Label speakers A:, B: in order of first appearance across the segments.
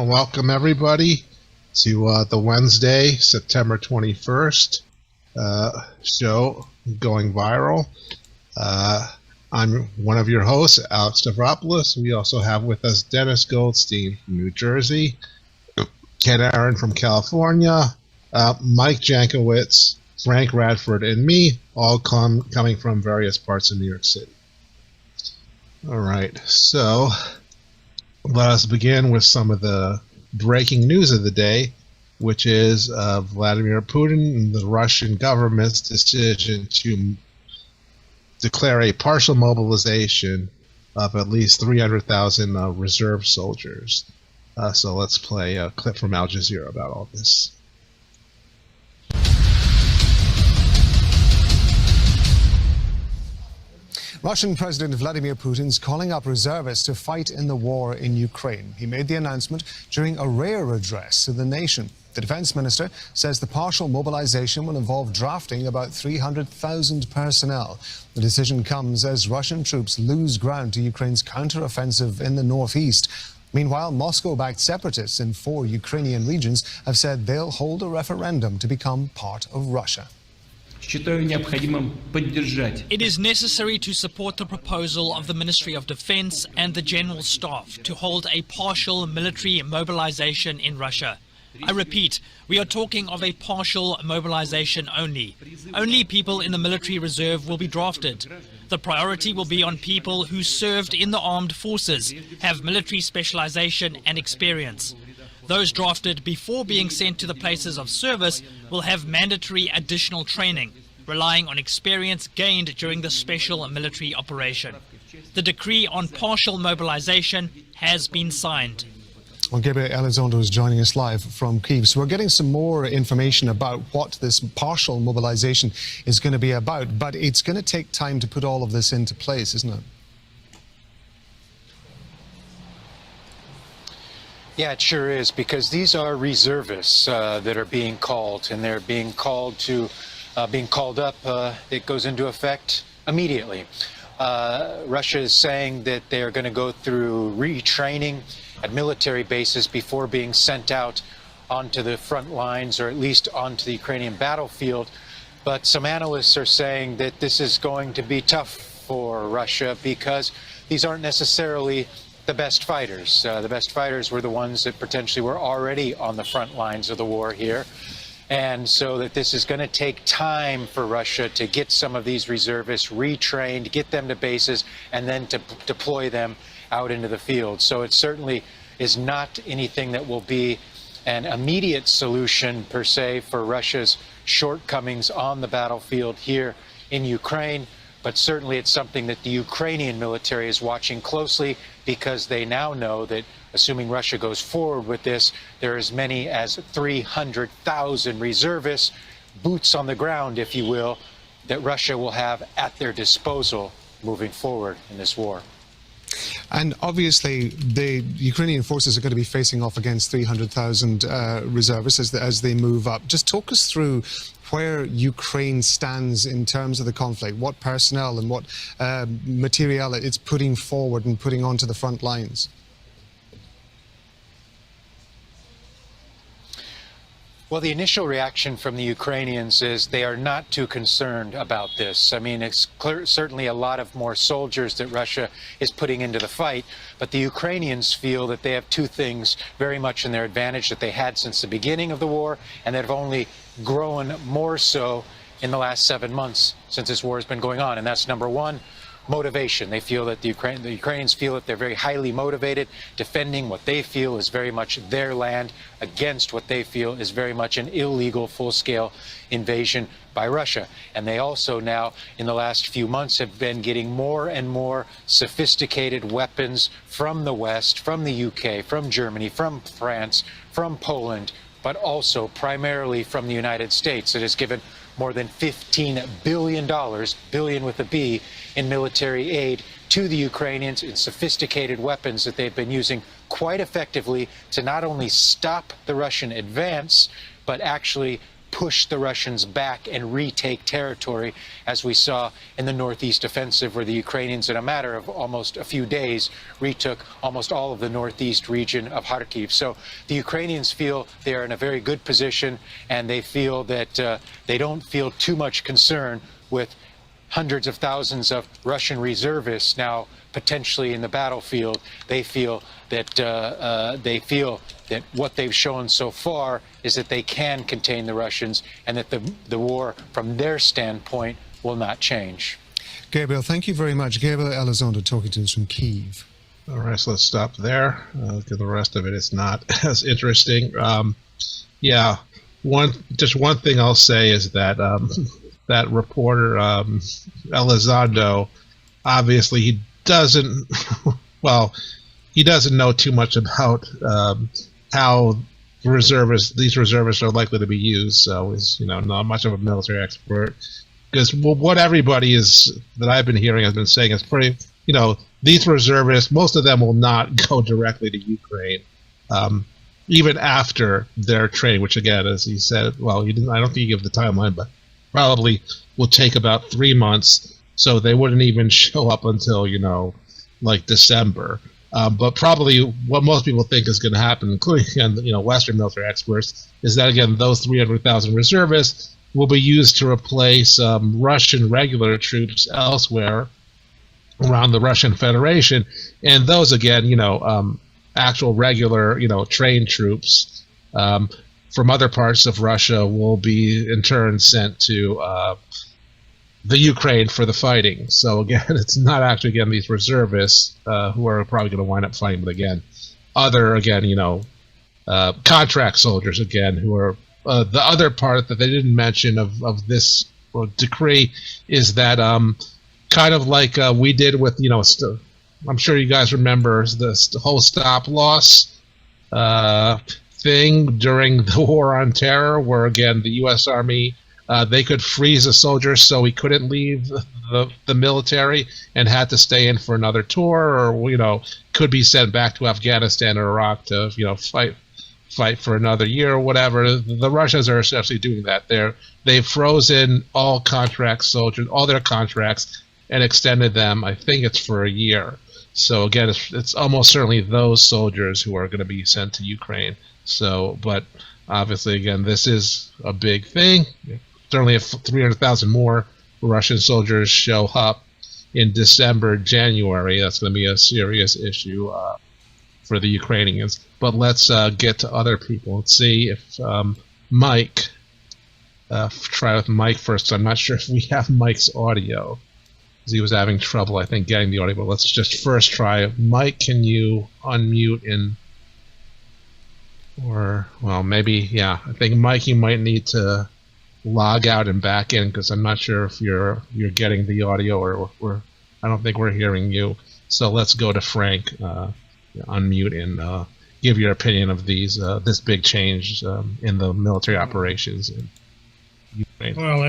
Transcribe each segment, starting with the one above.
A: welcome everybody to the Wednesday, September 21st show going viral. I'm one of your hosts, Alex Stavropoulos. We also have with us Dennis Goldstein from New Jersey, Ken Aaron from California, Mike Jankowitz, Frank Radford, and me, all coming from various parts of New York City. All right, so let us begin with some of the breaking news of the day, which is Vladimir Putin and the Russian government's decision to declare a partial mobilization of at least 300,000 reserve soldiers. So let's play a clip from Al Jazeera about all this.
B: Russian President Vladimir Putin's calling up reservists to fight in the war in Ukraine. He made the announcement during a rare address to the nation. The defense minister says the partial mobilization will involve drafting about 300,000 personnel. The decision comes as Russian troops lose ground to Ukraine's counteroffensive in the northeast. Meanwhile, Moscow-backed separatists in 4 Ukrainian regions have said they'll hold a referendum to become part of Russia.
C: It is necessary to support the proposal of the Ministry of Defense and the General Staff to hold a partial military mobilization in Russia. I repeat, we are talking of a partial mobilization only. Only people in the military reserve will be drafted. The priority will be on people who served in the armed forces, have military specialization and experience. Those drafted before being sent to the places of service will have mandatory additional training, relying on experience gained during the special military operation. The decree on partial mobilization has been signed.
B: Well, Gabriel Elizondo is joining us live from Kyiv. So we're getting some more information about what this partial mobilization is going to be about, but it's going to take time to put all of this into place, isn't it?
D: Yeah, it sure is, because these are reservists that are being called, and they're being called up. It goes into effect immediately. Russia is saying that they are going to go through retraining at military bases before being sent out onto the front lines, or at least onto the Ukrainian battlefield. But some analysts are saying that this is going to be tough for Russia because these aren't necessarily the best fighters. The best fighters were the ones that potentially were already on the front lines of the war here. And so that this is going to take time for Russia to get some of these reservists retrained, get them to bases, and then to deploy them out into the field. So it certainly is not anything that will be an immediate solution per se for Russia's shortcomings on the battlefield here in Ukraine. But certainly it's something that the Ukrainian military is watching closely, because they now know that, assuming Russia goes forward with this, there are as many as 300,000 reservists, boots on the ground, if you will, that Russia will have at their disposal moving forward in this war.
B: And obviously, the Ukrainian forces are going to be facing off against 300,000 reservists as they move up. Just talk us through where Ukraine stands in terms of the conflict, what personnel and what material it's putting forward and putting onto the front lines.
D: Well, the initial reaction from the Ukrainians is they are not too concerned about this. I mean, it's certainly a lot of more soldiers that Russia is putting into the fight, but the Ukrainians feel that they have two things very much in their advantage that they had since the beginning of the war, and that have only grown more so in the last 7 months since this war has been going on. And that's number one, motivation. They feel that the Ukrainians feel that they're very highly motivated, defending what they feel is very much their land against what they feel is very much an illegal full-scale invasion by Russia. And they also now, in the last few months, have been getting more and more sophisticated weapons from the West, from the UK, from Germany, from France, from Poland, but also primarily from the United States. It has given more than $15 billion, billion with a B, in military aid to the Ukrainians in sophisticated weapons that they've been using quite effectively to not only stop the Russian advance, but actually push the Russians back and retake territory, as we saw in the Northeast offensive, where the Ukrainians, in a matter of almost a few days, retook almost all of the northeast region of Kharkiv. So the Ukrainians feel they are in a very good position, and they feel that they don't feel too much concern with hundreds of thousands of Russian reservists now potentially in the battlefield. They feel that what they've shown so far is that they can contain the Russians, and that the war, from their standpoint, will not change.
B: Gabriel, thank you very much. Gabriel Elizondo talking to us from Kyiv.
A: All right, so let's stop there, because the rest of it is not as interesting. Yeah, one thing I'll say is that that reporter, Elizondo, obviously he doesn't know too much about how these reservists are likely to be used. So he's not much of a military expert, because what everybody that I've been hearing has been saying is pretty, these reservists, most of them will not go directly to Ukraine, even after their training, which again, as he said, I don't think he gave the timeline, but probably will take about 3 months. So they wouldn't even show up until, like December. But probably what most people think is going to happen, including Western military experts, is that, again, those 300,000 reservists will be used to replace Russian regular troops elsewhere around the Russian Federation. And those, again, actual regular, trained troops from other parts of Russia will be in turn sent to the Ukraine for the fighting. So again, it's not actually, again, these reservists who are probably going to wind up fighting, but again, contract soldiers, again, who are the other part that they didn't mention of this decree is that kind of like we did with, I'm sure you guys remember the whole stop-loss thing during the War on Terror, where, again, the U.S. Army, they could freeze a soldier so he couldn't leave the military and had to stay in for another tour, or, could be sent back to Afghanistan or Iraq to, fight for another year or whatever. The Russians are essentially doing that. They've frozen all contract soldiers, all their contracts, and extended them, I think it's for a year. So again, it's almost certainly those soldiers who are going to be sent to Ukraine. So, but obviously, again, this is a big thing. Certainly if 300,000 more Russian soldiers show up in December, January, that's going to be a serious issue for the Ukrainians. But let's get to other people. Let's see if Mike, try with Mike first. I'm not sure if we have Mike's audio, because he was having trouble, I think, getting the audio. But let's just first try. Mike, can you unmute maybe, yeah. I think, Mike, you might need to log out and back in, because I'm not sure if you're getting the audio, or I don't think we're hearing you. So let's go to Frank, unmute and give your opinion of this big change in the military operations in Ukraine.
E: Well,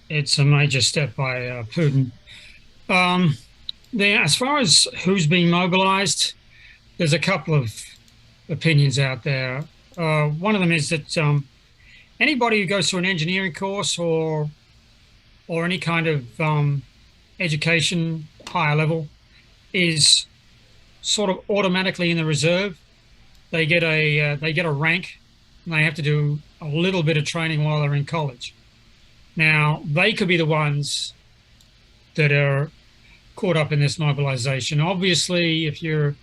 E: it's a major step by Putin. As far as who's being mobilized, there's a couple of opinions out there. One of them is that anybody who goes through an engineering course or any kind of education, higher level, is sort of automatically in the reserve. They get a rank, and they have to do a little bit of training while they're in college. Now, they could be the ones that are caught up in this mobilization. Obviously, if you're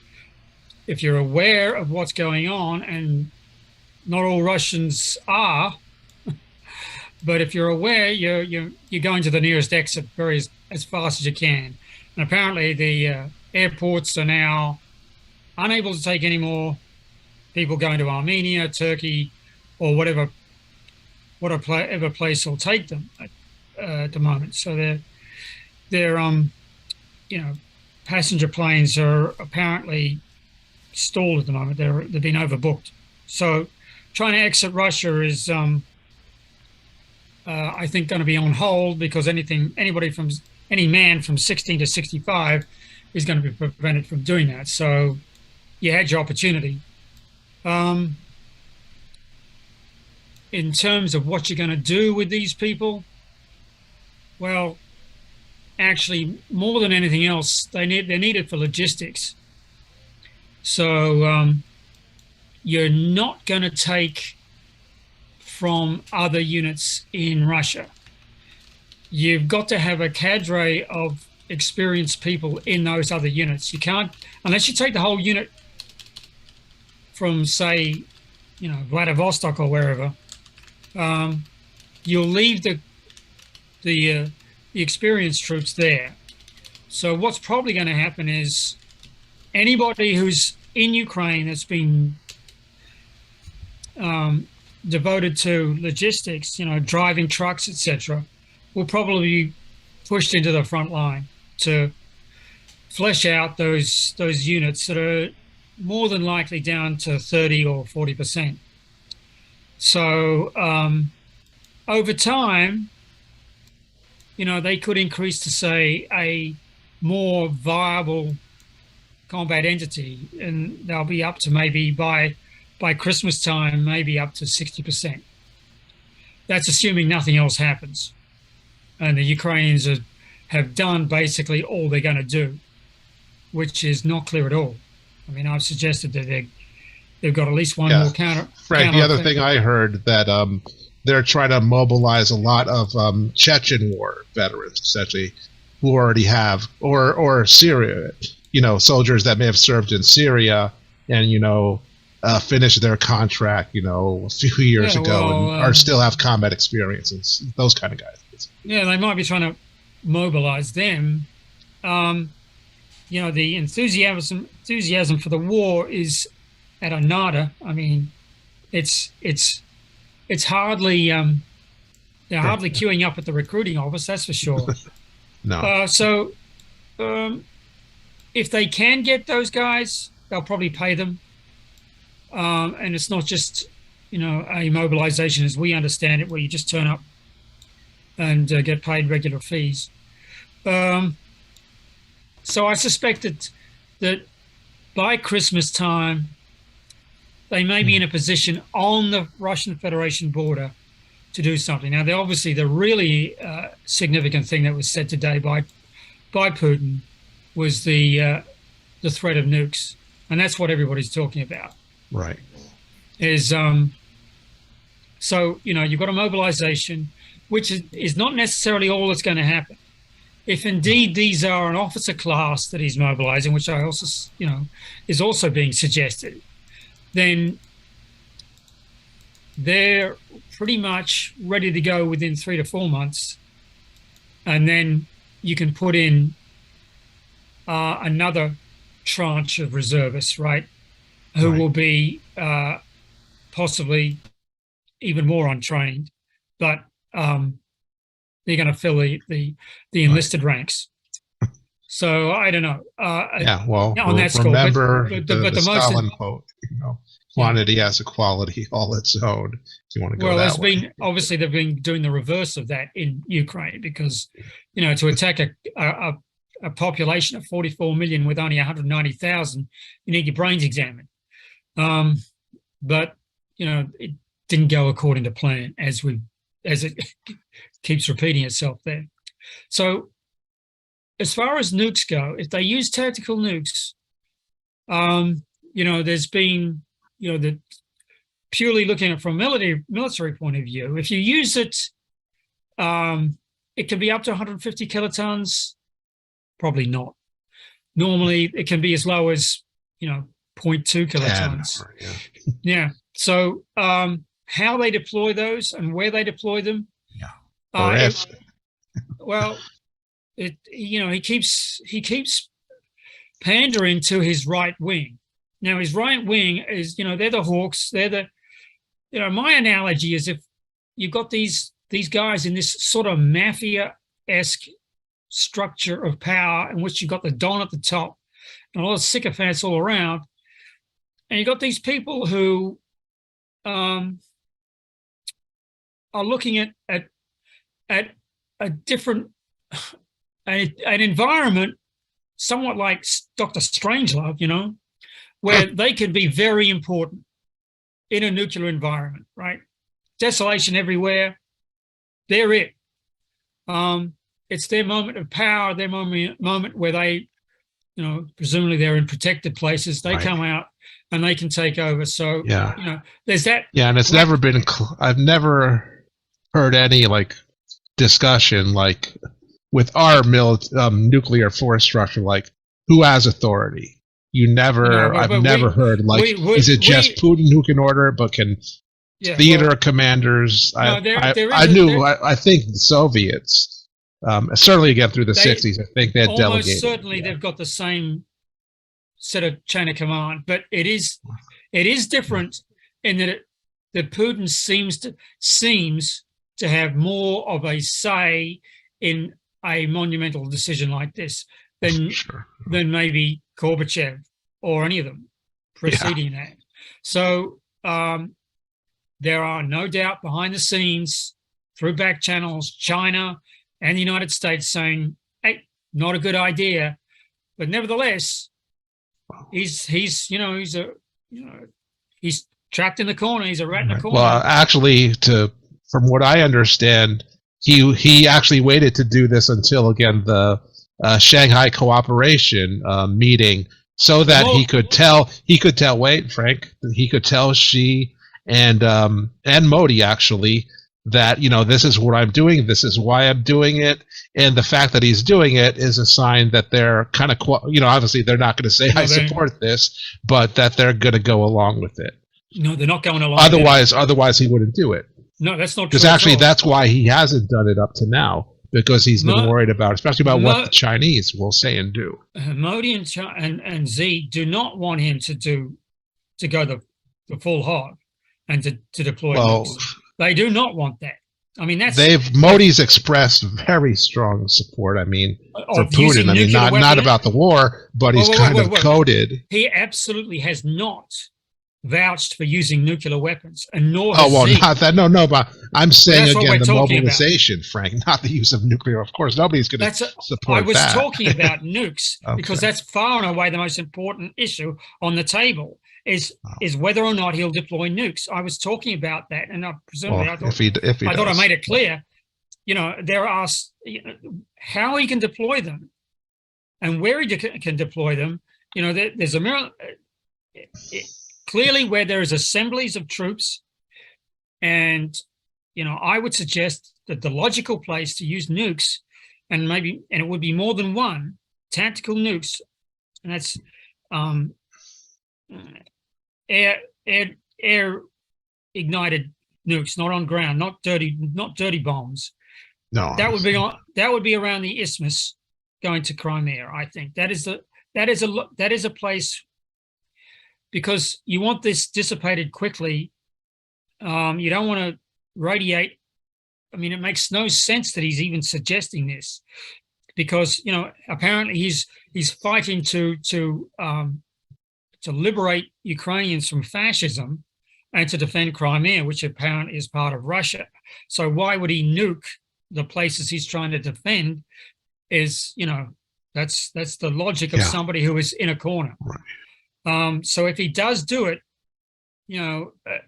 E: aware of what's going on, and not all Russians are, but if you're aware, you're going to the nearest exit as fast as you can. And apparently, the airports are now unable to take any more people going to Armenia, Turkey, or whatever place will take them at the moment. So they're passenger planes are apparently stalled at the moment. They've been overbooked. So trying to exit Russia is, I think, going to be on hold, because any man from 16 to 65 is going to be prevented from doing that. So you had your opportunity. in terms of what you're going to do with these people, well, actually, more than anything else, they're needed for logistics. So you're not going to take from other units in Russia. You've got to have a cadre of experienced people in those other units. You can't, unless you take the whole unit from, say, Vladivostok or wherever, you'll leave the experienced troops there. So what's probably going to happen is anybody who's in Ukraine that's been devoted to logistics, driving trucks, etc., will probably be pushed into the front line to flesh out those units that are more than likely down to 30 or 40%. So over time, they could increase to, say, a more viable combat entity, and they'll be up to maybe by Christmas time, maybe up to 60%. That's assuming nothing else happens. And the Ukrainians have done basically all they're going to do, which is not clear at all. I mean, I've suggested that they've got at least one more counter.
A: Frank, the other thing I heard that they're trying to mobilize a lot of Chechen war veterans, essentially, who already have, or Syria, soldiers that may have served in Syria and, finished their contract, a few years ago and or still have combat experience, and those kind of guys.
E: Yeah, they might be trying to mobilize them. The enthusiasm for the war is at a nada. I mean, it's hardly they're hardly queuing up at the recruiting office, that's for sure.
A: No.
E: So if they can get those guys, they'll probably pay them. And it's not just, a mobilization as we understand it, where you just turn up and get paid regular fees. So I suspect that by Christmas time, they may be in a position on the Russian Federation border to do something. Now, the really significant thing that was said today by Putin was the threat of nukes, and that's what everybody's talking about.
A: Right.
E: So you've got a mobilization, which is not necessarily all that's going to happen. If indeed these are an officer class that he's mobilizing, which I also, is also being suggested, then they're pretty much ready to go within 3 to 4 months. And then you can put in another tranche of reservists, right, who will be possibly even more untrained, but they're going to fill the enlisted ranks. So I don't know.
A: On
E: that score,
A: remember
E: but
A: the Stalin quote, quantity has a quality all its own. If you want to go that way.
E: Obviously they've been doing the reverse of that in Ukraine, because to attack a population of 44 million with only 190,000, you need your brains examined. But it didn't go according to plan, as it keeps repeating itself there. So as far as nukes go, if they use tactical nukes, there's been, that purely looking at it from a military point of view, if you use it, it can be up to 150 kilotons. Probably not. Normally, it can be as low as, 0.2 kilotons. Yeah. So how they deploy those and where they deploy them. He keeps pandering to his right wing. Now, his right wing is, they're the hawks. They're my analogy is if you've got these guys in this sort of mafia-esque structure of power in which you've got the Don at the top and a lot of sycophants all around, and you've got these people who are looking at a different an environment somewhat like Dr. Strangelove, where they can be very important in a nuclear environment, right? desolation everywhere. They're it. It's their moment of power, their moment where they, presumably they're in protected places. They come out and they can take over. So, there's that.
A: Yeah, and it's never been. I've never heard any discussion with our nuclear force structure, who has authority. I've never heard is it just Putin who can order it, but can theater commanders? I think the Soviets, certainly again through the 60s, I think they had delegated.
E: Almost certainly they've got the same set of chain of command, but it is different in that Putin seems to have more of a say in a monumental decision like this than maybe Gorbachev or any of them preceding that. So there are no doubt behind the scenes, through back channels, China and the United States saying, "Hey, not a good idea," but nevertheless, he's trapped in the corner. He's a rat in the corner.
A: Well, actually, from what I understand, he actually waited to do this until again the Shanghai Cooperation meeting, so that he could tell. Wait, Frank. He could tell Xi and Modi actually that this is what I'm doing. This is why I'm doing it. And the fact that he's doing it is a sign that they're kind of obviously they're not going to say I support this, but that they're going to go along with it.
E: No, they're not going along.
A: Otherwise, he wouldn't do it.
E: No, that's not true.
A: Because actually, that's why he hasn't done it up to now. Because he's been worried especially about what the Chinese will say and do.
E: Modi and Xi do not want him to go the full hog and to deploy nukes. They do not want that. I mean,
A: Modi's expressed very strong support. I mean, for Putin. I mean, not about the war, but he's kind of coded.
E: He absolutely has not vouched for using nuclear weapons, and nor has Xi.
A: Not that. No, but I'm saying again the mobilization, Frank, not the use of nuclear. Of course, nobody's going to support that.
E: I was talking about nukes because that's far and away the most important issue on the table. Is whether or not he'll deploy nukes. I was talking about that, and presumably I thought I made it clear. There are how he can deploy them, and where he can deploy them. There's clearly where there is assemblies of troops, and I would suggest that the logical place to use nukes, and it would be more than one tactical nukes, and that's air ignited nukes, not on ground, not dirty bombs.
A: No,
E: that would be around the isthmus, going to Crimea. I think that is a place, because you want this dissipated quickly. You don't want to radiate. I mean, it makes no sense that he's even suggesting this, because apparently he's fighting to liberate Ukrainians from fascism and to defend Crimea, which apparently is part of Russia. So why would he nuke the places he's trying to defend? That's the logic of somebody who is in a corner. Right. So if he does do it,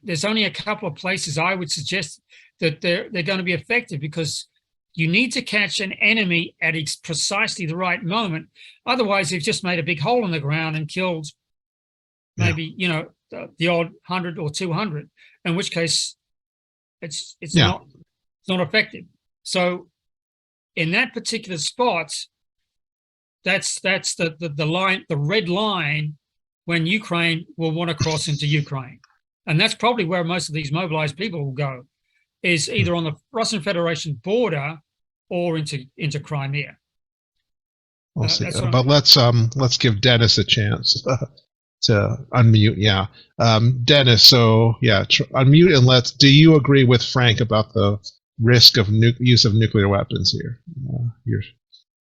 E: there's only a couple of places I would suggest that they're going to be effective, because you need to catch an enemy at precisely the right moment. Otherwise, you've just made a big hole in the ground and killed maybe the odd 100 or 200, in which case it's not effective. So in that particular spot, that's the line, the red line, when Ukraine will want to cross into Ukraine. And that's probably where most of these mobilized people will go, is either on the Russian Federation border or into Crimea.
A: We'll see. But let's give Dennis a chance to unmute. Yeah. Dennis, so unmute, and do you agree with Frank about the risk of use of nuclear weapons here?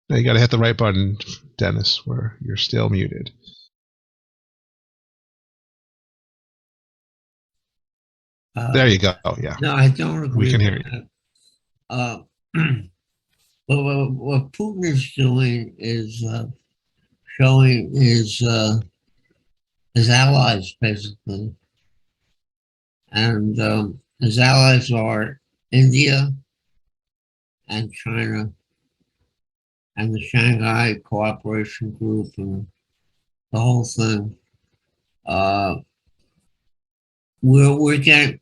A: You got to hit the right button, Dennis, where you're still muted. There you go. Yeah.
F: No, I don't agree.
A: We can hear you.
F: What Putin is doing is showing his allies, basically, and His allies are India and China and the Shanghai Cooperation Group and the whole thing. We're getting.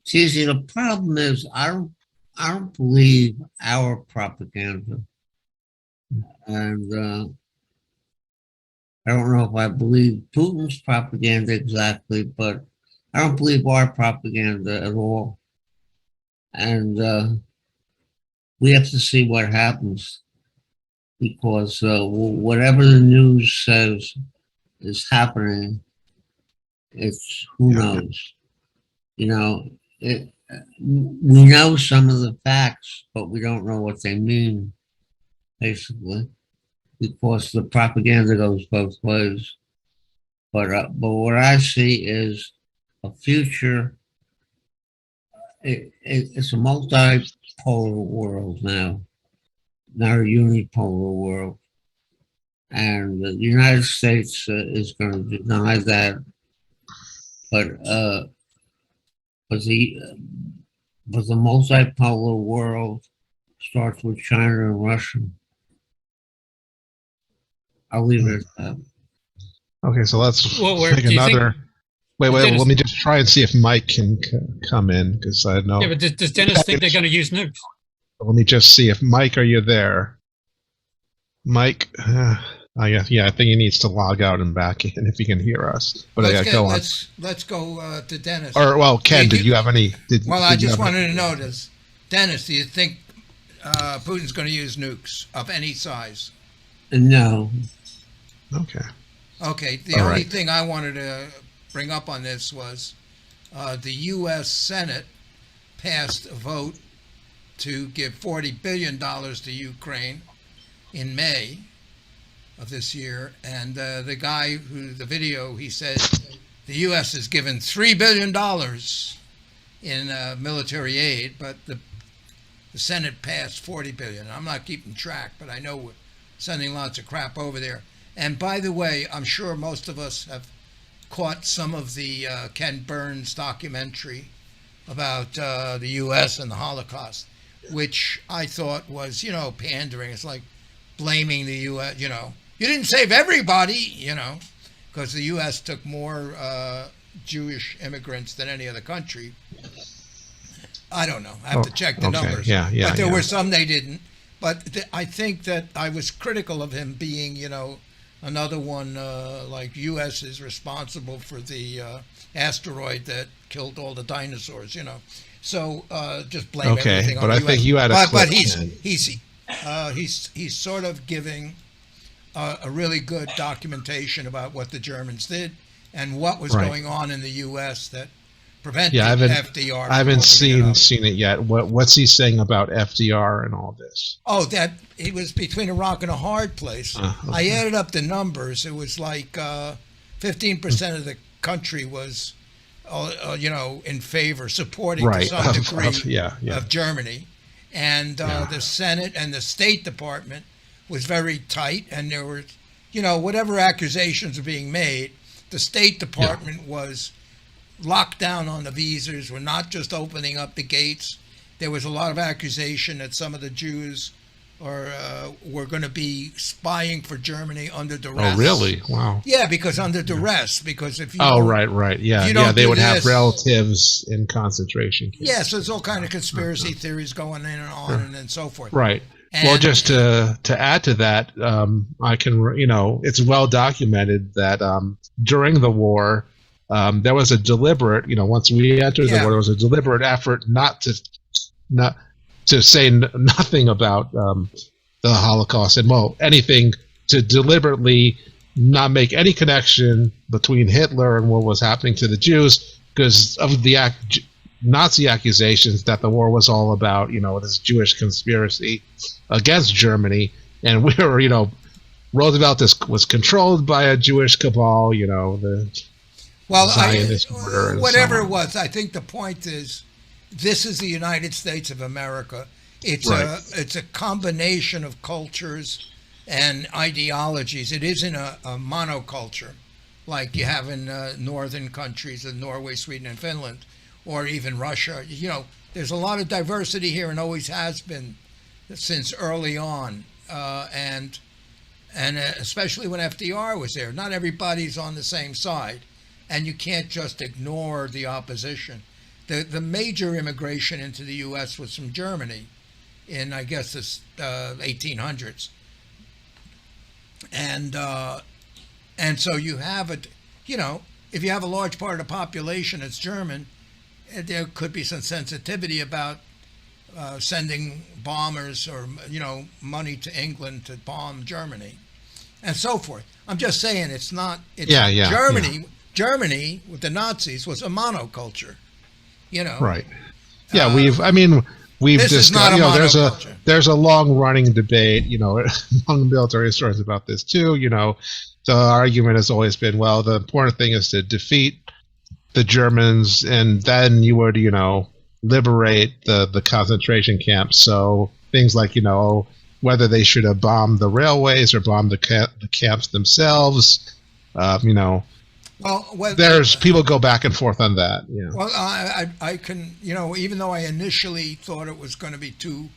F: See, the problem is I don't believe our propaganda, and I don't know if I believe Putin's propaganda exactly, but I don't believe our propaganda at all. And we have to see what happens, because whatever the news says is happening, it's who knows. You know, we know some of the facts, but we don't know what they mean, basically, because the propaganda goes both ways. But what I see is a future. It's a multipolar world now, not a unipolar world. And the United States is going to deny that. But the multipolar world starts with China and Russia. I'll leave it at that.
A: Okay, so let's take
E: do you think-
A: another. Wait,
E: Dennis-
A: let me just try and see if Mike can come in, because I know.
E: Yeah, but does Dennis think they're going to use nukes?
A: Let me just see if Mike, are you there? Mike, yeah, I think he needs to log out and back in if he can hear us. But go on.
G: Let's go to Dennis.
A: Or well, Ken, did you have any?
G: I just wanted to know this, Dennis. Do you think Putin's going to use nukes of any size?
F: No.
A: Okay.
G: Okay. The only thing I wanted to bring up on this was the U.S. Senate passed a vote to give $40 billion to Ukraine in May of this year, and the guy the video, he said the U.S. has given $3 billion in military aid, but the Senate passed $40 billion. I'm not keeping track, but I know we're sending lots of crap over there. And by the way, I'm sure most of us have caught some of the Ken Burns documentary about the U.S. and the Holocaust, which I thought was, pandering. It's like blaming the U.S., you didn't save everybody, because the U.S. took more Jewish immigrants than any other country. I don't know. I have to check the numbers.
A: Yeah.
G: But there were some they didn't. But I think that I was critical of him being, another one, like U.S. is responsible for the asteroid that killed all the dinosaurs, So just blame everything on the US.
A: But I think you had a clip.
G: But he's sort of giving a really good documentation about what the Germans did and what was going on in the U.S. that prevented FDR.
A: I haven't seen it yet. What's he saying about FDR and all this?
G: Oh, that he was between a rock and a hard place. Okay. I added up the numbers. It was like 15% of the country was, in favor, supporting to some degree of Germany. And the Senate and the State Department was very tight, and there were, whatever accusations were being made, the State Department was locked down on the visas. We're not just opening up the gates. There was a lot of accusation that some of the Jews were going to be spying for Germany under duress.
A: Oh, really? Wow.
G: Yeah, because under duress. Because if you
A: right. Yeah, they would have relatives in concentration camps.
G: Yes, there's all kind of conspiracy theories going in and on and so forth.
A: Right. And, well, just to add to that, I can, it's well documented that during the war, there was a deliberate, once we entered the war, there was a deliberate effort not to say nothing about the Holocaust and anything, to deliberately not make any connection between Hitler and what was happening to the Jews because of the Nazi accusations that the war was all about, this Jewish conspiracy against Germany, and we were, Roosevelt was controlled by a Jewish cabal, the Zionist order.
G: Whatever it was, I think the point is, this is the United States of America. It's a combination of cultures and ideologies. It isn't a monoculture like you have in northern countries of Norway, Sweden, and Finland, or even Russia. There's a lot of diversity here and always has been since early on, and especially when FDR was there. Not everybody's on the same side, and you can't just ignore the opposition. The major immigration into the U.S. was from Germany in, I guess, the 1800s. And so you have if you have a large part of the population that's German, there could be some sensitivity about sending bombers or money to England to bomb Germany, and so forth. I'm just saying it's not. Germany. Yeah. Germany with the Nazis was a monoculture.
A: Right. Yeah, we've discussed. There's a long running debate, among military historians about this too. The argument has always been, well, the important thing is to defeat the Germans, and then you would, liberate the concentration camps. So things like, whether they should have bombed the railways or bombed the camps themselves,
G: Well,
A: there's people go back and forth on that. Yeah.
G: Well, I can, even though I initially thought it was going to be too,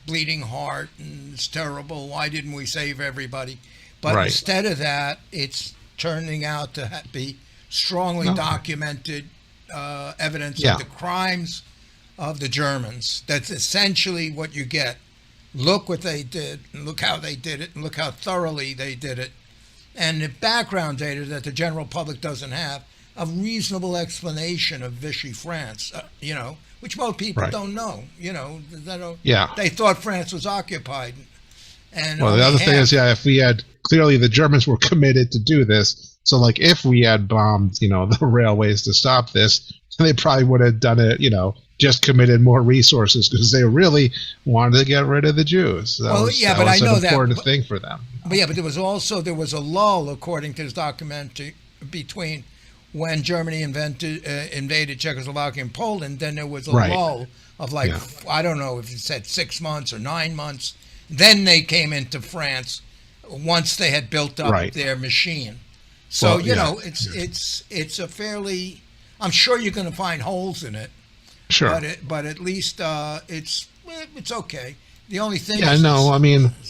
G: bleeding heart and it's terrible. Why didn't we save everybody? But instead of that, it's turning out to be strongly documented evidence of the crimes of the Germans. That's essentially what you get. Look what they did, and look how they did it, and look how thoroughly they did it. And the background data that the general public doesn't have, a reasonable explanation of Vichy France, which most people don't know. They thought France was occupied. And
A: the other thing is, if we had, clearly the Germans were committed to do this. So, like, if we had bombed, the railways to stop this, they probably would have done it, just committed more resources because they really wanted to get rid of the Jews. That was an important thing for them.
G: But there was a lull, according to this document, between when Germany invaded Czechoslovakia and Poland. Then there was a lull of I don't know if you said 6 months or 9 months. Then they came into France once they had built up their machine. So it's a fairly. I'm sure you're going to find holes in it.
A: Sure.
G: But at least it's okay. The only thing
A: there's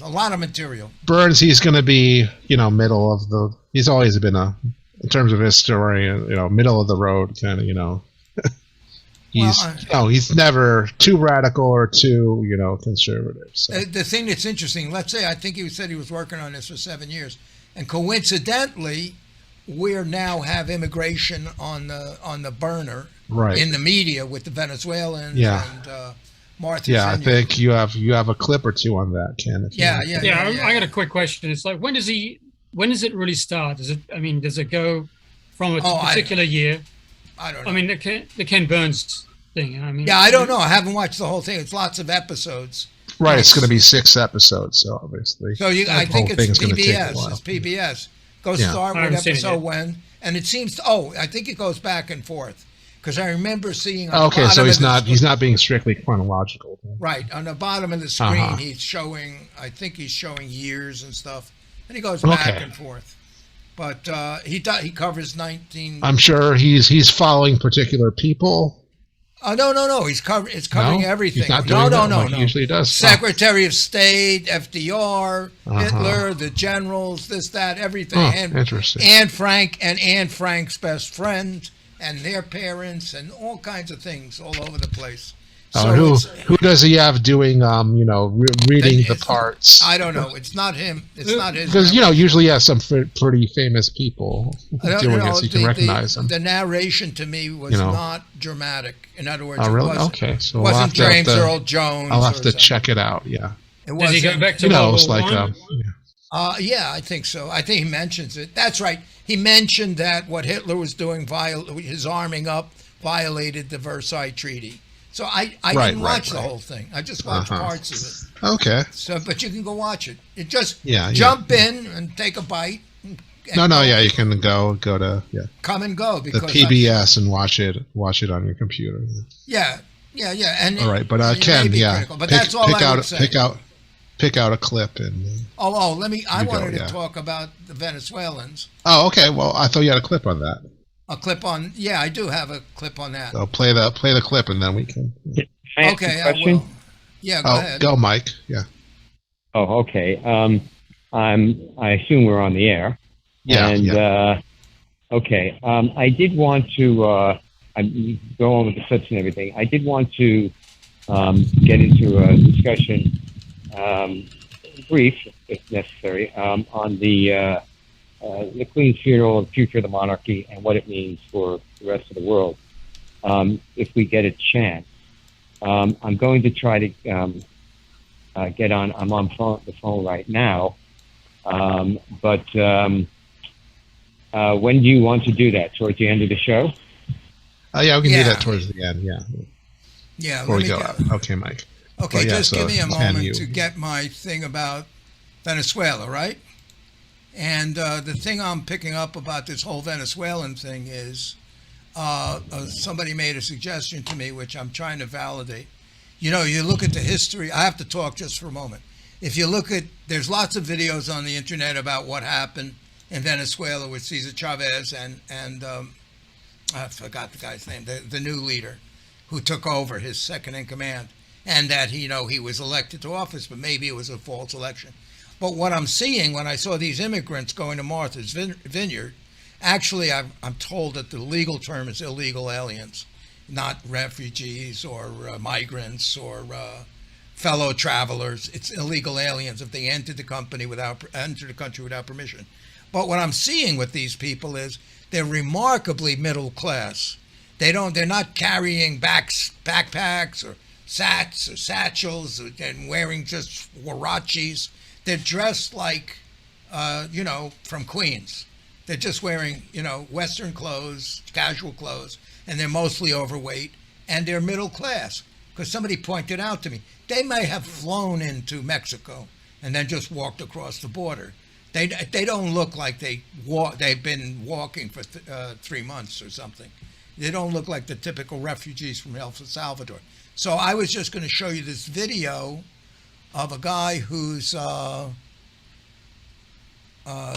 G: a lot of material.
A: Burns, he's going to be, middle of the, he's always been in terms of historian, middle of the road kind of, he's never too radical or too, conservative. So.
G: The thing that's interesting, let's say, I think he said he was working on this for 7 years, and coincidentally, we now have immigration on the burner in the media with the Venezuelans and Martha's Vineyard.
A: I think you have a clip or two on that, Ken.
E: I got a quick question. It's like, when does it really start? Does it go from a particular year?
G: I don't know.
E: The Ken Burns thing.
G: I don't know. I haven't watched the whole thing. It's lots of episodes.
A: Right, it's going to be 6 episodes, so obviously.
G: So I think it's PBS. It's PBS. Go start with episode 1, and it seems. I think it goes back and forth. Because I remember seeing.
A: So he's not being strictly chronological.
G: Right, on the bottom of the screen, he's showing. I think he's showing years and stuff, and he goes back and forth. But he covers 19.
A: I'm sure he's following particular people.
G: No. It's covering everything.
A: He's not doing no. He usually does.
G: Secretary of State, FDR, Hitler, the generals, this, that, everything.
A: Interesting.
G: Anne Frank's best friend. And their parents and all kinds of things all over the place.
A: So who does he have doing reading the parts?
G: I don't know. It's not him. It's not his.
A: Because usually he has some pretty famous people doing it, so you can recognize them.
G: The narration to me was not dramatic. In other words,
A: it
G: wasn't James Earl Jones.
A: I'll have to check it out. Yeah.
E: Does he go back to World War One?
G: I think so. I think he mentions it. That's right. He mentioned that what Hitler was doing, his arming up, violated the Versailles Treaty. So I didn't watch the whole thing. I just watched parts of it.
A: Okay.
G: So, but you can go watch it. It just jump in and take a bite.
A: You can go to
G: Come and go
A: because the PBS and watch it on your computer.
G: Yeah. And
A: all right, but Ken,
G: but that's all I would say.
A: Pick out a clip and.
G: I wanted to talk about the Venezuelans.
A: Oh, okay. Well, I thought you had a clip on that.
G: A clip on? Yeah, I do have a clip on that.
A: So play the clip, and then we can.
H: Can I ask
G: Okay,
H: a
G: I
H: question?
G: will. Yeah, go ahead.
A: Go, Mike. Yeah.
H: Oh, okay. I assume we're on the air.
A: Yeah.
H: And
A: yeah.
H: okay. I did want to go on with the clips and everything. I did want to get into a discussion, brief if necessary, on the Queen's funeral and future of the monarchy and what it means for the rest of the world. If we get a chance, I'm going to try to get on. I'm on the phone right now, but when do you want to do that? Towards the end of the show?
A: Yeah, we can do that towards the end. Yeah.
G: Yeah.
A: Before we go out. Okay, Mike.
G: Okay,
A: Well, yeah,
G: just
A: so
G: give me a
A: can
G: moment
A: you-
G: to get my thing about Venezuela, right? And the thing I'm picking up about this whole Venezuelan thing is somebody made a suggestion to me, which I'm trying to validate. You know, you look at the history. I have to talk just for a moment. If you look at, there's lots of videos on the internet about what happened in Venezuela with Cesar Chavez and I forgot the guy's name, the new leader who took over, his second in command, and that he was elected to office, but maybe it was a false election. But what I'm seeing when I saw these immigrants going to Martha's Vineyard, actually I'm told that the legal term is illegal aliens, not refugees or migrants or fellow travelers. It's illegal aliens if they enter the country without permission. But what I'm seeing with these people is they're remarkably middle class. They're not carrying backpacks or sats or satchels and wearing just huaraches. They're dressed like, from Queens. They're just wearing, Western clothes, casual clothes, and they're mostly overweight, and they're middle class. Because somebody pointed out to me, they may have flown into Mexico and then just walked across the border. They don't look like they've been walking for 3 months or something. They don't look like the typical refugees from El Salvador. So I was just going to show you this video of a guy who's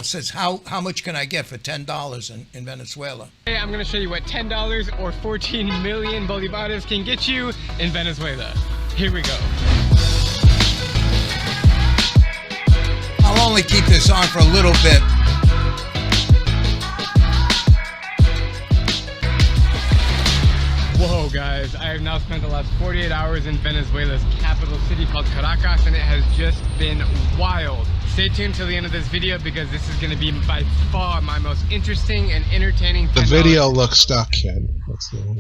G: says, how much can I get for $10 in Venezuela?
I: Hey, I'm going to show you what $10 or 14 million bolivares can get you in Venezuela. Here we go.
G: I'll only keep this on for a little bit.
I: Whoa, guys, I have now spent the last 48 hours in Venezuela's capital city called Caracas, and it has just been wild. Stay tuned till the end of this video because this is going to be by far my most interesting and entertaining
A: The video looks stuck, Ken.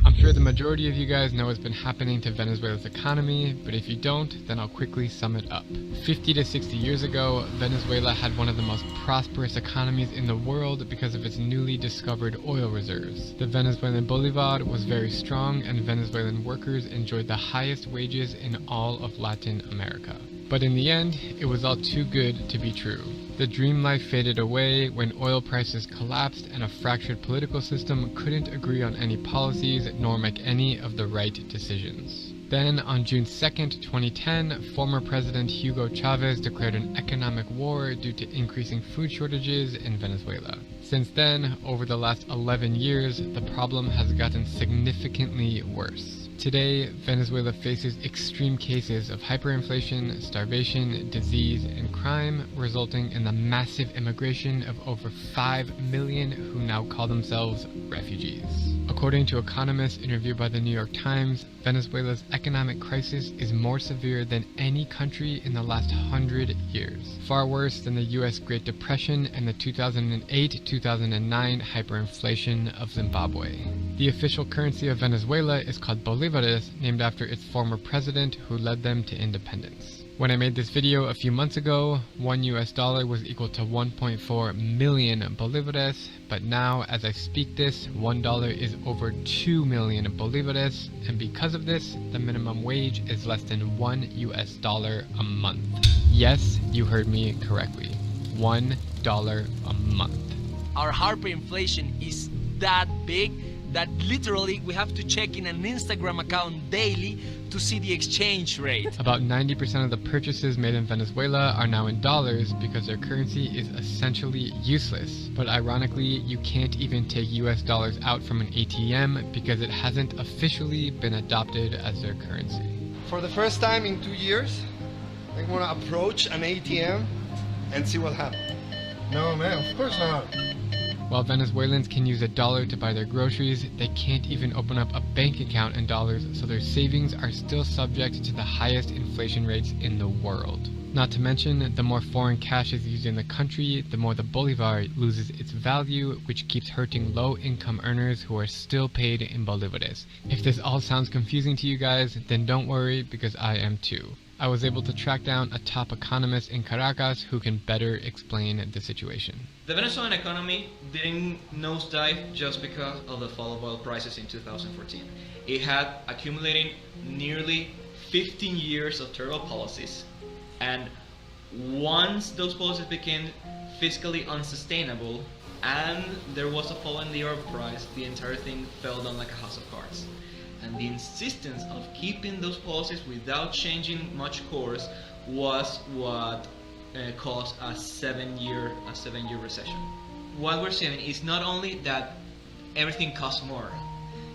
I: I'm sure the majority of you guys know what's been happening to Venezuela's economy, but if you don't, then I'll quickly sum it up. 50 to 60 years ago, Venezuela had one of the most prosperous economies in the world because of its newly discovered oil reserves. The Venezuelan bolivar was very strong, and Venezuelan workers enjoyed the highest wages in all of Latin America. But in the end, it was all too good to be true. The dream life faded away when oil prices collapsed and a fractured political system couldn't agree on any policies nor make any of the right decisions. Then, on June 2nd, 2010, former President Hugo Chavez declared an economic war due to increasing food shortages in Venezuela. Since then, over the last 11 years, the problem has gotten significantly worse. Today, Venezuela faces extreme cases of hyperinflation, starvation, disease, and crime, resulting in the massive immigration of over 5 million who now call themselves refugees. According to economists interviewed by the New York Times, Venezuela's economic crisis is more severe than any country in the last 100 years. Far worse than the US Great Depression and the 2008-2009 hyperinflation of Zimbabwe. The official currency of Venezuela is called bolivares, named after its former president who led them to independence. When I made this video a few months ago, $1 US was equal to 1.4 million bolivares, but now as I speak this, $1 is over 2 million bolivares, and because of this, the minimum wage is less than $1 US a month. Yes, you heard me correctly. $1 a month.
J: Our hyperinflation is that big that literally we have to check in an Instagram account daily to see the exchange rate.
I: About 90% of the purchases made in Venezuela are now in dollars because their currency is essentially useless. But ironically, you can't even take US dollars out from an ATM because it hasn't officially been adopted as their currency.
K: For the first time in 2 years, I want to approach an ATM and see what happens. No, man, of course not.
I: While Venezuelans can use a dollar to buy their groceries, they can't even open up a bank account in dollars, so their savings are still subject to the highest inflation rates in the world. Not to mention, the more foreign cash is used in the country, the more the bolivar loses its value, which keeps hurting low-income earners who are still paid in bolívares. If this all sounds confusing to you guys, then don't worry, because I am too. I was able to track down a top economist in Caracas who can better explain the situation.
L: The Venezuelan economy didn't nosedive just because of the fall of oil prices in 2014. It had accumulated nearly 15 years of terrible policies, and once those policies became fiscally unsustainable and there was a fall in the oil price, the entire thing fell down like a house of cards. And the insistence of keeping those policies without changing much course was what caused a seven-year recession. What we're saying is not only that everything costs more,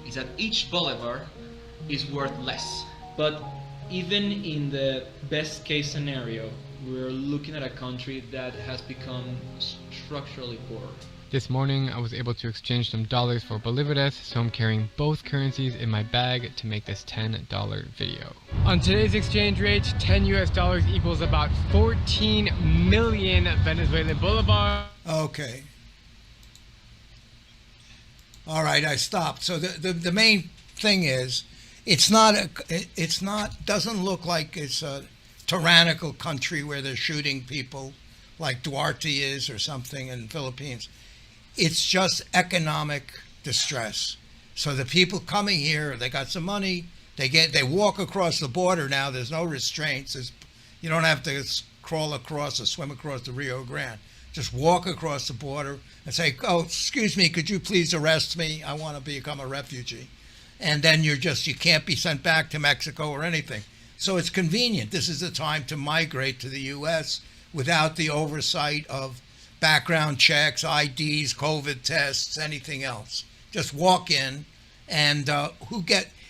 L: is that each bolivar is worth less. But even in the best case scenario, we're looking at a country that has become structurally poor.
I: This morning, I was able to exchange some dollars for bolívares, so I'm carrying both currencies in my bag to make this $10 video.
M: On today's exchange rate, 10 US dollars equals about 14 million Venezuelan bolívar.
G: Okay. All right, I stopped. So the main thing is, doesn't look like it's a tyrannical country where they're shooting people like Duarte is or something in the Philippines. It's just economic distress. So the people coming here, they got some money, they walk across the border now. There's no restraints. You don't have to crawl across or swim across the Rio Grande. Just walk across the border and say, "Oh, excuse me, could you please arrest me? I want to become a refugee." And then you can't be sent back to Mexico or anything. So it's convenient. This is the time to migrate to the U.S. without the oversight of background checks, IDs, COVID tests, anything else. Just walk in, and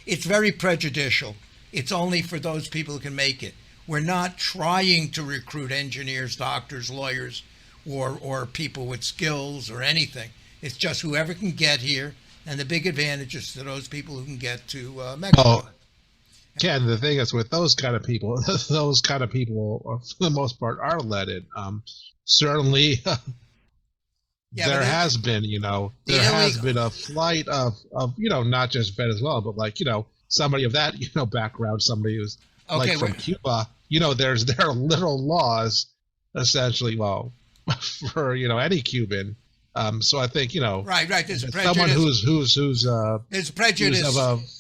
G: it's very prejudicial. It's only for those people who can make it. We're not trying to recruit engineers, doctors, lawyers, or people with skills or anything. It's just whoever can get here, and the big advantage is to those people who can get to Mexico.
A: Oh, Ken, the thing is with those kind of people, for the most part are leaded. Certainly, there has been a flight of not just Venezuela, but somebody of that background, somebody who's from Cuba. There are literal laws, essentially, for any Cuban. So I think right. There's someone who's
G: there's prejudice.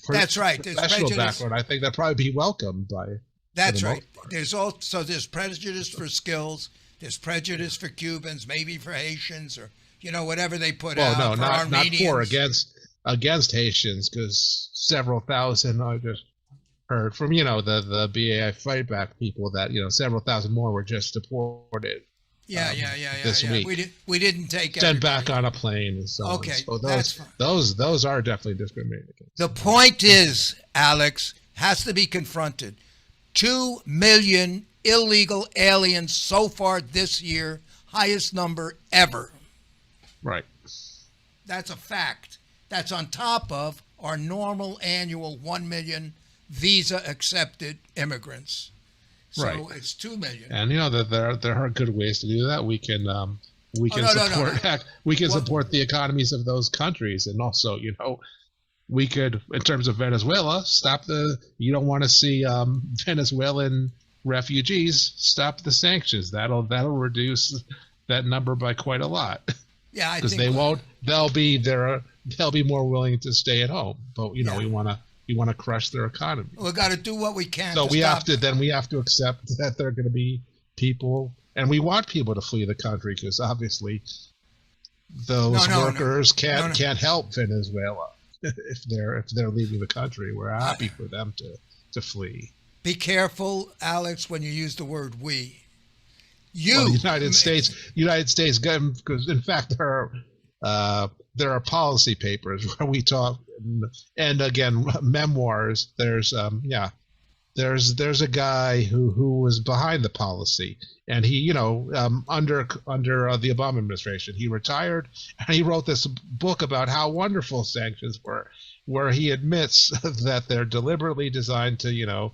G: That's right. There's
A: professional
G: prejudice.
A: background. I think that'd probably be welcomed by.
G: That's right. There's prejudice for skills. There's prejudice for Cubans, maybe for Haitians, or whatever they put out.
A: Well, no, not for
G: against
A: Haitians, because several thousand I just heard from the BAI Fight Back people that several thousand more were just deported. This week.
G: We didn't take
A: sent back on a plane and so
G: okay,
A: on. So those are definitely discriminated against.
G: The point is, Alex, has to be confronted. 2 million illegal aliens so far this year, highest number ever.
A: Right.
G: That's a fact. That's on top of our normal annual 1 million visa accepted immigrants. So it's 2 million.
A: And there are good ways to do that. We can support the economies of those countries, and also we could, in terms of Venezuela, you don't want to see Venezuelan refugees, stop the sanctions. That'll reduce that number by quite a lot.
G: Yeah,
A: because they'll be more willing to stay at home. But we want to crush their economy.
G: We've got to do what we can.
A: So we have to accept that there are going to be people, and we want people to flee the country because obviously those workers can't help Venezuela if they're leaving the country. We're happy for them to flee.
G: Be careful, Alex, when you use the word "we."
A: Well, United States, because in fact there are policy papers where we talk, and again memoirs. There's a guy who was behind the policy, and he under the Obama administration he retired, and he wrote this book about how wonderful sanctions were, where he admits that they're deliberately designed to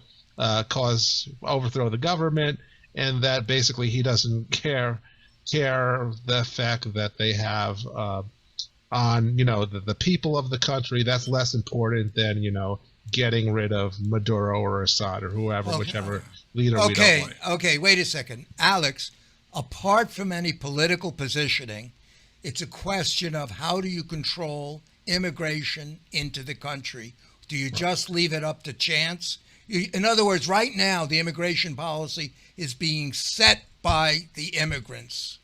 A: overthrow the government. And that basically he doesn't care the fact that they have on the people of the country. That's less important than getting rid of Maduro or Assad or whoever, whichever leader we don't like.
G: Okay, wait a second, Alex. Apart from any political positioning, it's a question of how do you control immigration into the country? Do you just leave it up to chance? In other words, right now, the immigration policy is being set by the immigrants.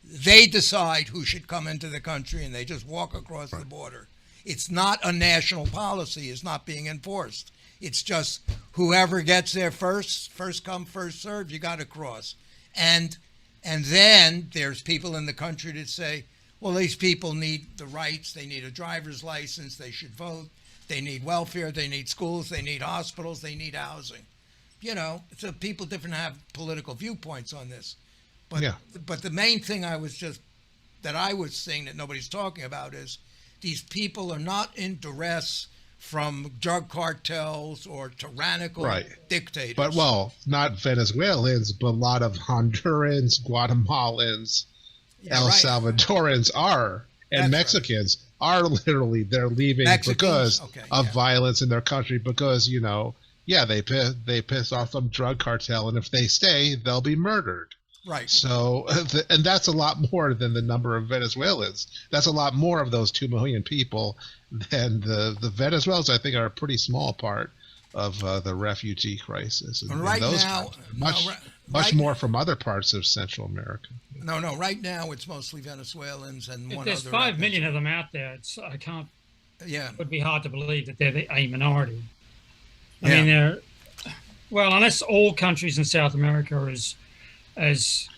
G: They decide who should come into the country, and they just walk across the border. It's not a national policy. It's not being enforced. It's just whoever gets there first come, first served, you got to cross. And then there's people in the country that say, well, these people need the rights. They need a driver's license. They should vote. They need welfare, they need schools, they need hospitals, they need housing. So people different have political viewpoints on this. But the main thing that I was seeing that nobody's talking about is these people are not in duress from drug cartels or tyrannical dictators.
A: But not Venezuelans, but a lot of Hondurans, Guatemalans, El Salvadorans are, and Mexicans are literally, they're leaving because of violence in their country, because they piss off some drug cartel, and if they stay, they'll be murdered.
G: Right.
A: So, and that's a lot more than the number of Venezuelans. That's a lot more of those 2 million people than the Venezuelans. I think are a pretty small part of the refugee crisis.
G: And right now,
A: much more from other parts of Central America.
G: No. Right now, it's mostly Venezuelans and one other.
E: There's 5 million of them out there. It would be hard to believe that they're a minority. I mean, unless all countries in South America are as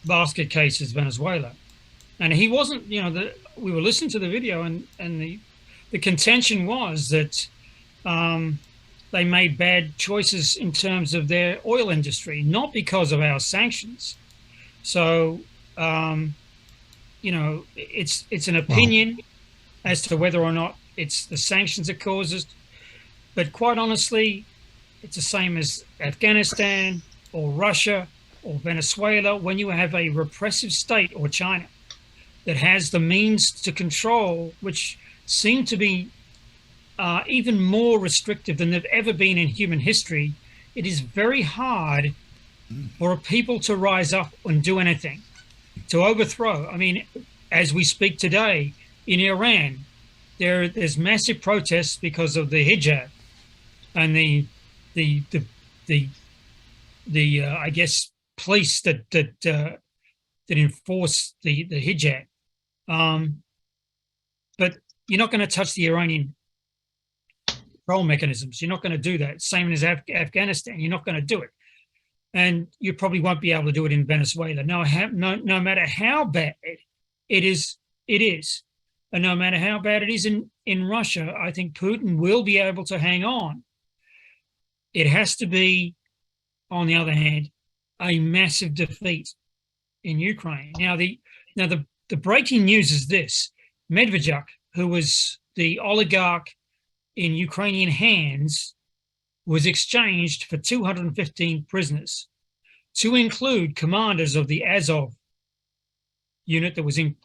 E: basket case as Venezuela, and he wasn't. We were listening to the video, and the contention was that they made bad choices in terms of their oil industry, not because of our sanctions. So, it's an opinion as to whether or not it's the sanctions that causes. But quite honestly, it's the same as Afghanistan or Russia or Venezuela. When you have a repressive state, or China, that has the means to control, which seem to be even more restrictive than they've ever been in human history, it is very hard for people to rise up and do anything, to overthrow. I mean, as we speak today in Iran, there's massive protests because of the hijab and the I guess police that enforce the hijab. But you're not going to touch the Iranian control mechanisms. You're not going to do that. Same as Afghanistan. You're not going to do it. And you probably won't be able to do it in Venezuela. No matter how bad it is. And no matter how bad it is in Russia, I think Putin will be able to hang on. It has to be, on the other hand, a massive defeat in Ukraine. Now the breaking news is this: Medvedchuk, who was the oligarch in Ukrainian hands, was exchanged for 215 prisoners, to include commanders of the Azov unit that was in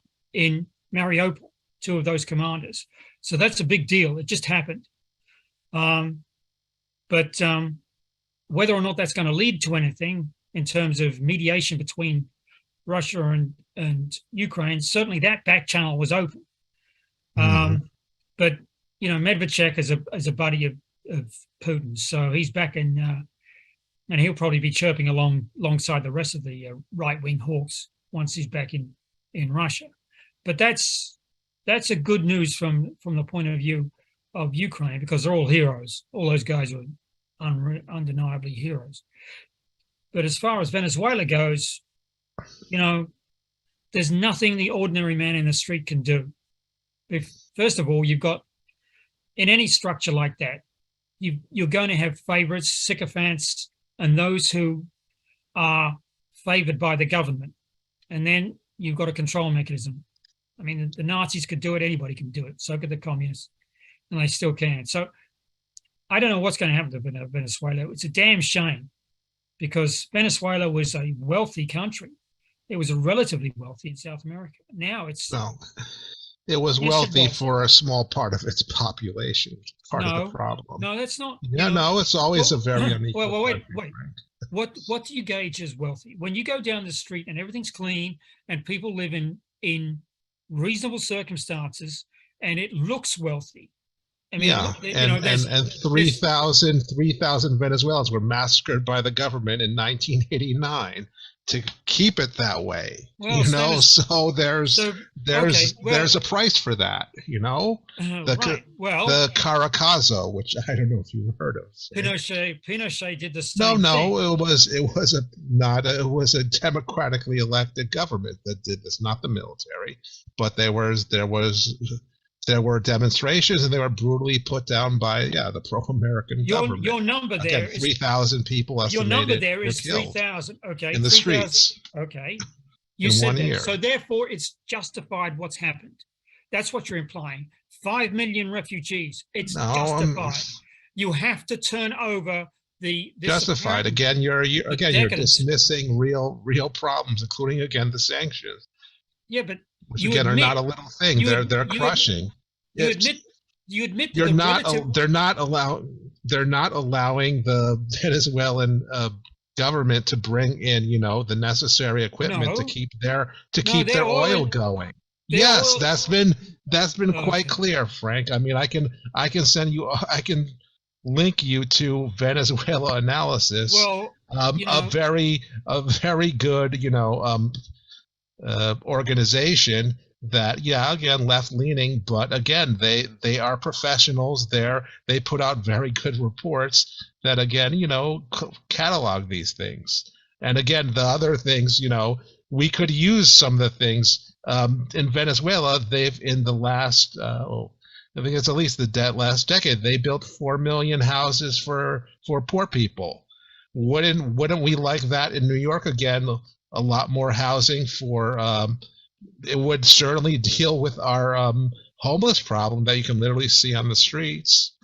E: Mariupol, 2 of those commanders. So that's a big deal. It just happened. But whether or not that's going to lead to anything in terms of mediation between Russia and Ukraine, certainly that back channel was open. But Medvedchuk is a buddy of Putin, so he's back in, and he'll probably be chirping alongside the rest of the right-wing hawks once he's back in Russia. But that's a good news from the point of view of Ukraine, because they're all heroes. All those guys undeniably heroes. But as far as Venezuela goes, there's nothing the ordinary man in the street can do. First of all, you've got, in any structure like that, you're going to have favorites, sycophants, and those who are favored by the government. And then you've got a control mechanism. I mean, the Nazis could do it, anybody can do it. So could the communists, and they still can. So I don't know what's going to happen to Venezuela. It's a damn shame, because Venezuela was a wealthy country. It was a relatively wealthy in South America. Now it's...
A: No, it was wealthy for a small part of its population. Part of the problem.
E: No, that's not...
A: No, it's always a very unequal
E: Well, wait. What do you gauge as wealthy? When you go down the street and everything's clean and people live in reasonable circumstances and it looks wealthy. I mean,
A: and 3,000 Venezuelans were massacred by the government in 1989 to keep it that way.
E: Well,
A: so there's a price for that. The Caracazo, which I don't know if you've heard of.
E: Pinochet did the same thing.
A: No, it was a democratically elected government that did this, not the military. But there were demonstrations, and they were brutally put down by the pro-American government.
E: Your number there is
A: 3,000 people estimated.
E: Your number there is 3,000. Okay,
A: in the streets.
E: Okay, you said that. So therefore, it's justified what's happened. That's what you're implying. 5 million refugees. It's justified. You have to turn over the
A: justified. Again, you're dismissing real problems, including the sanctions.
E: Yeah, but
A: which again are not a little thing. They're crushing.
E: You admit
A: you're not. They're not allowing the Venezuelan government to bring in the necessary equipment to keep their oil going. Yes, that's been quite clear, Frank. I mean, I can link you to Venezuela analysis.
E: Well,
A: a very good organization that left-leaning, but again they are professionals. They put out very good reports that catalog these things. And again, the other things, we could use some of the things in Venezuela. They've in the last I think it's at least the last decade, they built 4 million houses for poor people. Wouldn't we like that in New York? Again, a lot more housing for it would certainly deal with our homeless problem that you can literally see on the streets.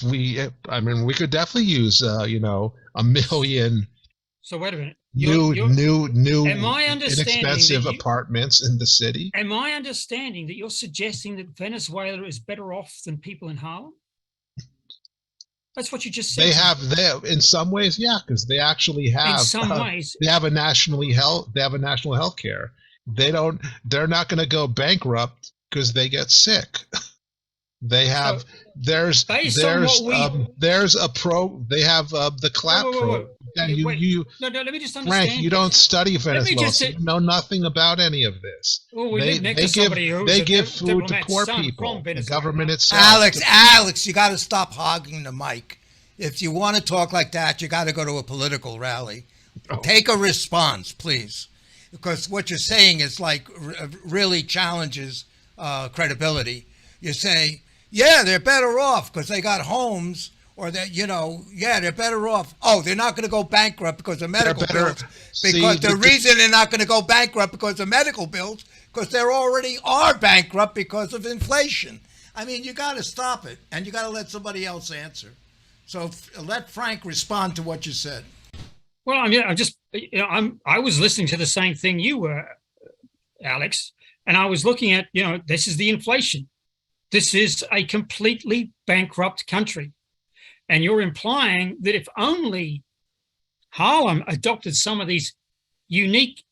A: We could definitely use a million.
E: So wait a minute.
A: New
E: am I
A: inexpensive apartments in the city.
E: Am I understanding that you're suggesting that Venezuela is better off than people in Harlem? That's what you just said.
A: They in some ways, because they actually have.
E: In some ways,
A: they have a national health care. They're not going to go bankrupt because they get sick. They have. They have the CLAP program.
E: Let me just understand.
A: Frank, you don't study Venezuela, so you know nothing about any of this.
E: Well, they
A: give food to poor people. The government itself.
G: Alex, you got to stop hogging the mic. If you want to talk like that, you got to go to a political rally. Take a response, please, because what you're saying is really challenges credibility. You say, they're better off because they got homes. Or that, they're better off. Oh, they're not going to go bankrupt because of medical bills. Because the reason they're not going to go bankrupt because of medical bills, because they already are bankrupt because of inflation. I mean, you got to stop it, and you got to let somebody else answer. So let Frank respond to what you said.
E: Well, I was listening to the same thing you were, Alex, and I was looking at, this is the inflation. This is a completely bankrupt country. And you're implying that if only Harlem adopted some of these unique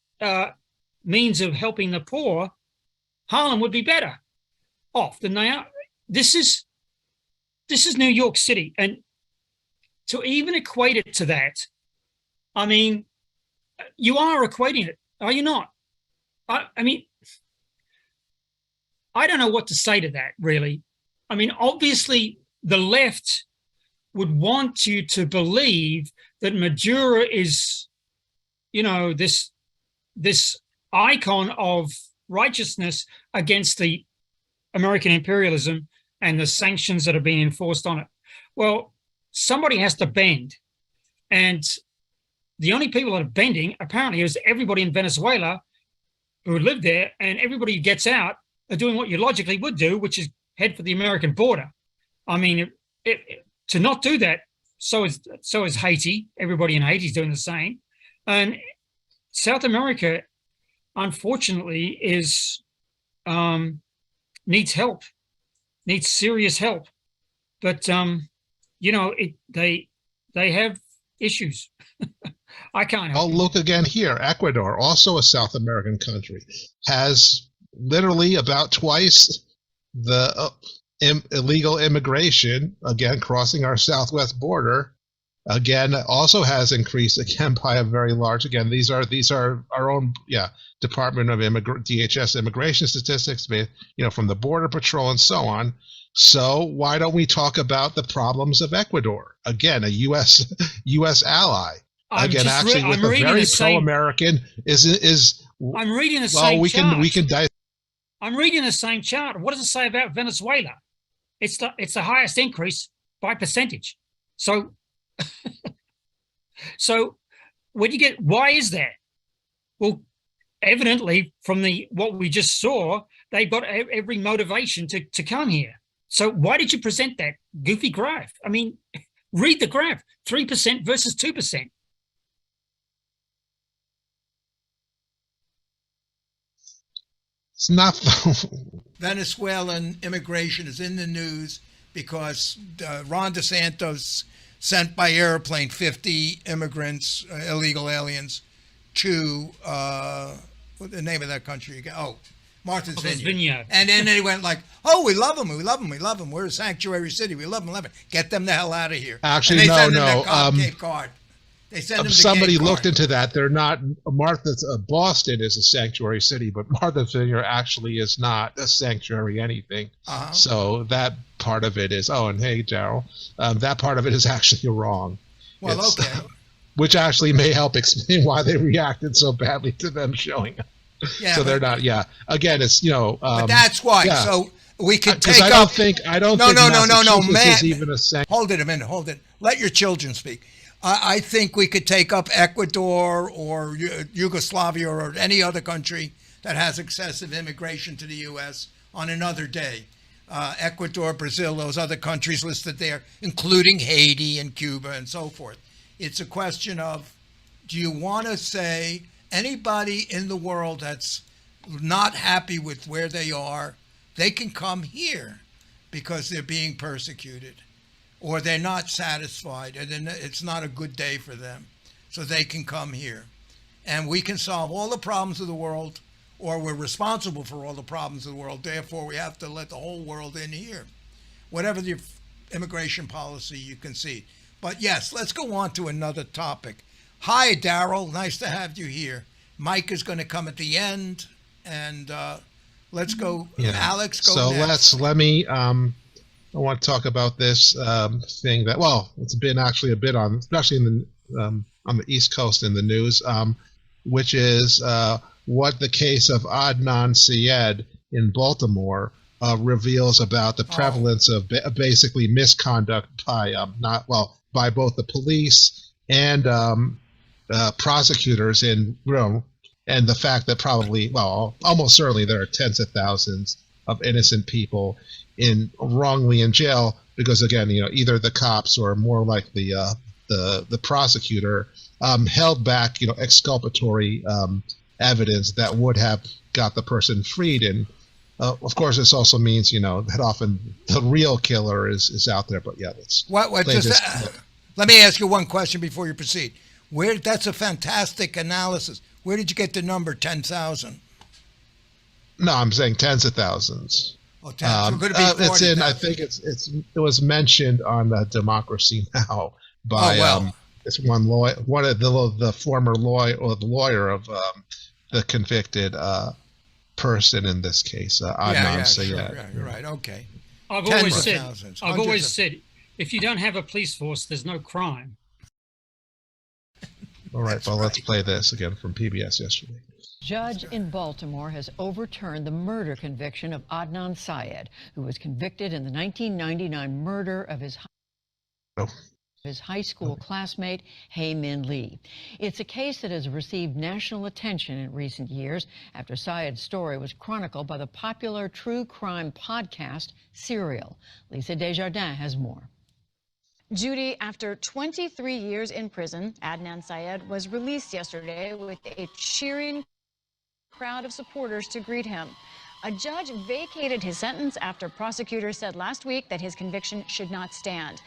E: means of helping the poor, Harlem would be better off than they are. This is New York City. And to even equate it to that, I mean, you are equating it, are you not? I mean, I don't know what to say to that, really. I mean, obviously, the left would want you to believe that Maduro is, this icon of righteousness against the American imperialism and the sanctions that are being enforced on it. Well, somebody has to bend. And the only people that are bending, apparently, is everybody in Venezuela who live there, and everybody who gets out are doing what you logically would do, which is head for the American border. I mean, to not do that, so is Haiti. Everybody in Haiti is doing the same. And South America, unfortunately, needs help, needs serious help. But, they have issues. I can't help.
A: Oh, look again here. Ecuador, also a South American country, has literally about twice the illegal immigration, again, crossing our southwest border. Again, also has increased again by a very large. Again, these are our own Department of DHS immigration statistics, from the Border Patrol and so on. So why don't we talk about the problems of Ecuador? Again, a U.S. ally. Again, actually, with a very pro-American is.
E: I'm reading the same chart.
A: We can dive.
E: I'm reading the same chart. What does it say about Venezuela? It's the highest increase by percentage. So, why is that? Well, evidently from what we just saw, they've got every motivation to come here. So why did you present that goofy graph? I mean, read the graph, 3% versus 2%.
A: It's not.
G: Venezuelan immigration is in the news because Ron DeSantis sent by airplane 50 immigrants, illegal aliens, to what the name of that country again? Oh, Martha's Vineyard. And then they went like, "Oh, we love them, we love them, we love them. We're a sanctuary city. We love them, love it. Get them the hell out of here."
A: Actually, no.
G: Cape Cod. They send them to
A: somebody
G: Cape
A: looked
G: Cod.
A: into that. They're not. Boston is a sanctuary city, but Martha's Vineyard actually is not a sanctuary anything.
G: Uh-huh.
A: So that part of it is. Oh, and hey, Darryl, that part of it is actually wrong.
G: Well, okay.
A: Which actually may help explain why they reacted so badly to them showing up.
G: Yeah,
A: so they're not. Yeah. Again, it's
G: but that's why. Yeah. So we could take
A: I don't think. No,
G: man.
A: Is even a
G: hold it a minute. Hold it. Let your children speak. I think we could take up Ecuador or Yugoslavia or any other country that has excessive immigration to the U.S. on another day. Ecuador, Brazil, those other countries listed there, including Haiti and Cuba and so forth. It's a question of, do you want to say anybody in the world that's not happy with where they are, they can come here because they're being persecuted, or they're not satisfied, and it's not a good day for them, so they can come here. And we can solve all the problems of the world, or we're responsible for all the problems of the world, therefore we have to let the whole world in here. Whatever the immigration policy, you can see. But yes, let's go on to another topic. Hi, Darryl. Nice to have you here. Mike is going to come at the end, and let's go. Yeah. Alex, go
A: so
G: next.
A: Let me. I want to talk about this thing that, well, it's been actually a bit on, especially in the on the East Coast in the news, which is what the case of Adnan Syed in Baltimore reveals about the prevalence of basically misconduct by by both the police and prosecutors in Rome, and the fact that probably, well, almost certainly there are tens of thousands of innocent people wrongly in jail because, again, either the cops or more like the prosecutor held back exculpatory evidence that would have got the person freed. And of course, this also means that often the real killer is out there. But yeah,
G: let me ask you one question before you proceed. That's a fantastic analysis. Where did you get the number 10,000?
A: No, I'm saying tens of thousands.
G: Oh, could it be 40,
A: it's in. I think it was mentioned on Democracy Now by it's one lawyer, one of the former lawyer of the convicted person in this case, Adnan Syed.
G: Sure, right. Okay.
E: I've always said If you don't have a police force, there's no crime.
A: All right, well, let's play this again from PBS yesterday.
N: Judge in Baltimore has overturned the murder conviction of Adnan Syed, who was convicted in the 1999 murder of his high school classmate, Hae Min Lee. It's a case that has received national attention in recent years after Syed's story was chronicled by the popular true crime podcast Serial. Lisa Desjardins has more.
O: Judy, after 23 years in prison, Adnan Syed was released yesterday with a cheering crowd of supporters to greet him. A judge vacated his sentence after prosecutors said last week that his conviction should not stand.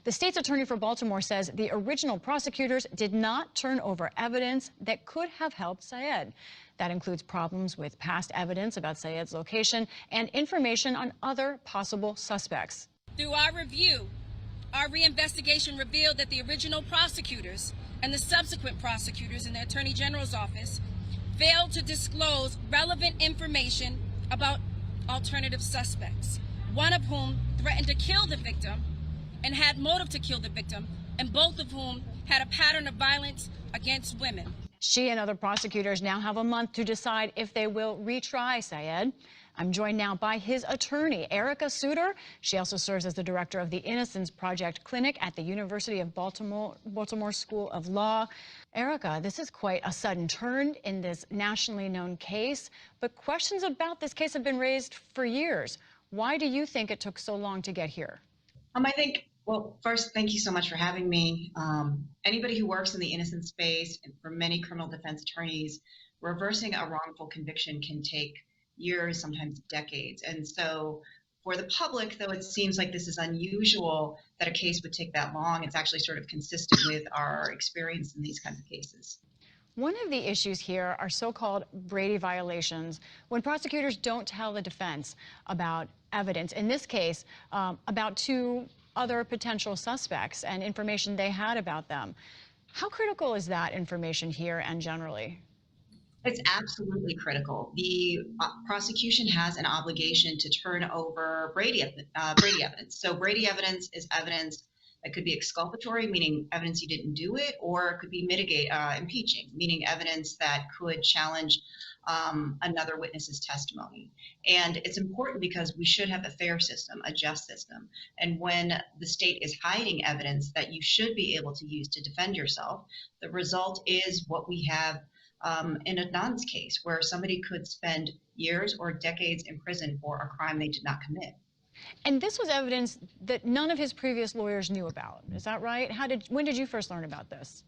O: The state's attorney for Baltimore says the original prosecutors did not turn over evidence that could have helped Syed. That includes problems with past evidence about Syed's location and information on other possible suspects.
P: Through our review, our reinvestigation revealed that the original prosecutors and the subsequent prosecutors in the Attorney General's office failed to disclose relevant information about alternative suspects, one of whom threatened to kill the victim and had motive to kill the victim, and both of whom had a pattern of violence against women.
O: She and other prosecutors now have a month to decide if they will retry Syed. I'm joined now by his attorney, Erica Suter. She also serves as the director of the Innocence Project Clinic at the University of Baltimore School of Law. Erica, this is quite a sudden turn in this nationally known case, but questions about this case have been raised for years. Why do you think it took so long to get here?
Q: I think, well, first, thank you so much for having me. Anybody who works in the innocence space, and for many criminal defense attorneys, reversing a wrongful conviction can take years, sometimes decades. And so for the public, though it seems like this is unusual that a case would take that long, it's actually sort of consistent with our experience in these kinds of cases.
O: One of the issues here are so-called Brady violations, when prosecutors don't tell the defense about evidence, in this case, about two other potential suspects and information they had about them. How critical is that information here and generally?
Q: It's absolutely critical. The prosecution has an obligation to turn over Brady evidence. So Brady evidence is evidence that could be exculpatory, meaning evidence you didn't do it, or it could be impeaching, meaning evidence that could challenge another witness's testimony. And it's important because we should have a fair system, a just system. And when the state is hiding evidence that you should be able to use to defend yourself, the result is what we have in Adnan's case, where somebody could spend years or decades in prison for a crime they did not commit.
O: And this was evidence that none of his previous lawyers knew about. Is that right? When did you first learn about this?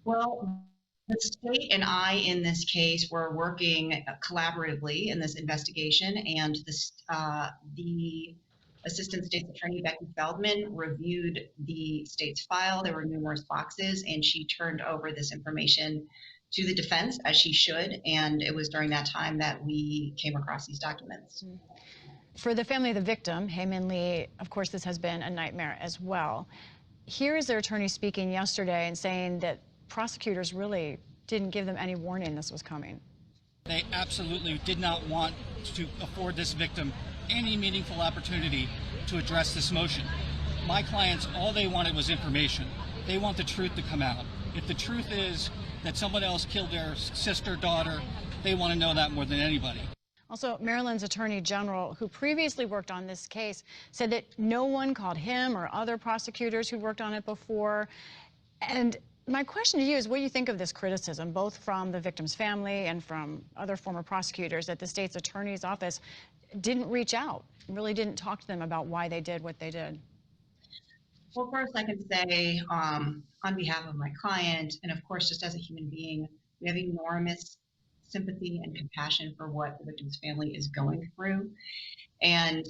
Q: Well, the state and I in this case were working collaboratively in this investigation, and the Assistant State's Attorney Becky Feldman reviewed the state's file. There were numerous boxes, and she turned over this information to the defense, as she should, and it was during that time that we came across these documents.
O: For the family of the victim, Hae Min Lee, of course, this has been a nightmare as well. Here is their attorney speaking yesterday and saying that prosecutors really didn't give them any warning this was coming.
R: They absolutely did not want to afford this victim any meaningful opportunity to address this motion. My clients, all they wanted was information. They want the truth to come out. If the truth is that someone else killed their sister, daughter, they want to know that more than anybody.
O: Also, Maryland's Attorney General, who previously worked on this case, said that no one called him or other prosecutors who worked on it before. And my question to you is what do you think of this criticism, both from the victim's family and from other former prosecutors, that the state's attorney's office didn't reach out, really didn't talk to them about why they did what they did?
Q: Well, first I can say on behalf of my client, and of course just as a human being, we have enormous sympathy and compassion for what the victim's family is going through. And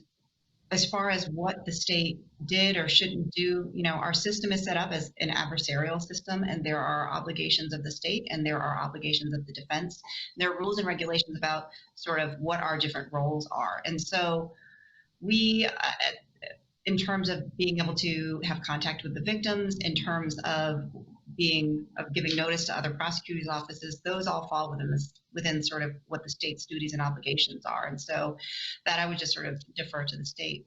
Q: as far as what the state did or shouldn't do, you know, our system is set up as an adversarial system, and there are obligations of the state and there are obligations of the defense. There are rules and regulations about sort of what our different roles are. And so we, in terms of being able to have contact with the victims, in terms of giving notice to other prosecutors' offices, those all fall within sort of what the state's duties and obligations are. And so that I would just sort of defer to the state.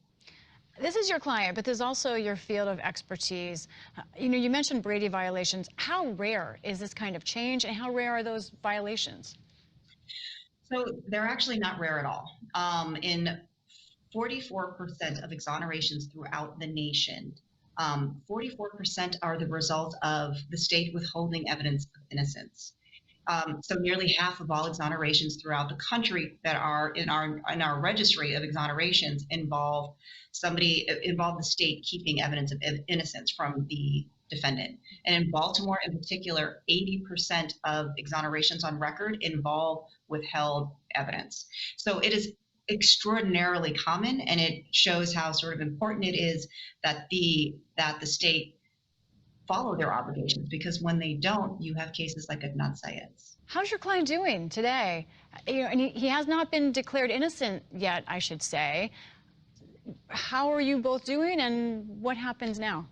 O: This is your client, but there's also your field of expertise. You mentioned Brady violations. How rare is this kind of change, and how rare are those violations?
Q: So they're actually not rare at all. In 44% of exonerations throughout the nation, 44% are the result of the state withholding evidence of innocence. So nearly half of all exonerations throughout the country that are in our registry of exonerations involve the state keeping evidence of innocence from the defendant. And in Baltimore in particular, 80% of exonerations on record involve withheld evidence. So it is extraordinarily common, and it shows how sort of important it is that the state follow their obligations, because when they don't, you have cases like Adnan Syed's.
O: How's your client doing today? And he has not been declared innocent yet, I should say. How are you both doing, and what happens now?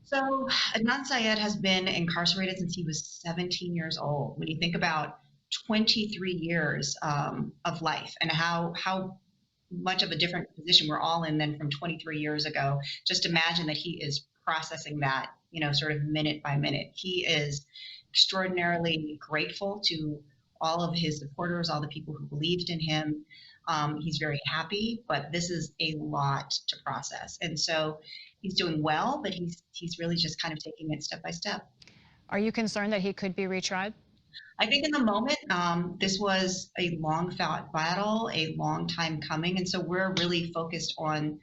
Q: So Adnan Syed has been incarcerated since he was 17 years old. When you think about 23 years of life and how much of a different position we're all in than from 23 years ago, just imagine that he is processing that, sort of minute by minute. He is extraordinarily grateful to all of his supporters, all the people who believed in him. He's very happy, but this is a lot to process. And so he's doing well, but he's really just kind of taking it step by step.
O: Are you concerned that he could be retried?
Q: I think in the moment, this was a long-fought battle, a long time coming, and so we're really focused on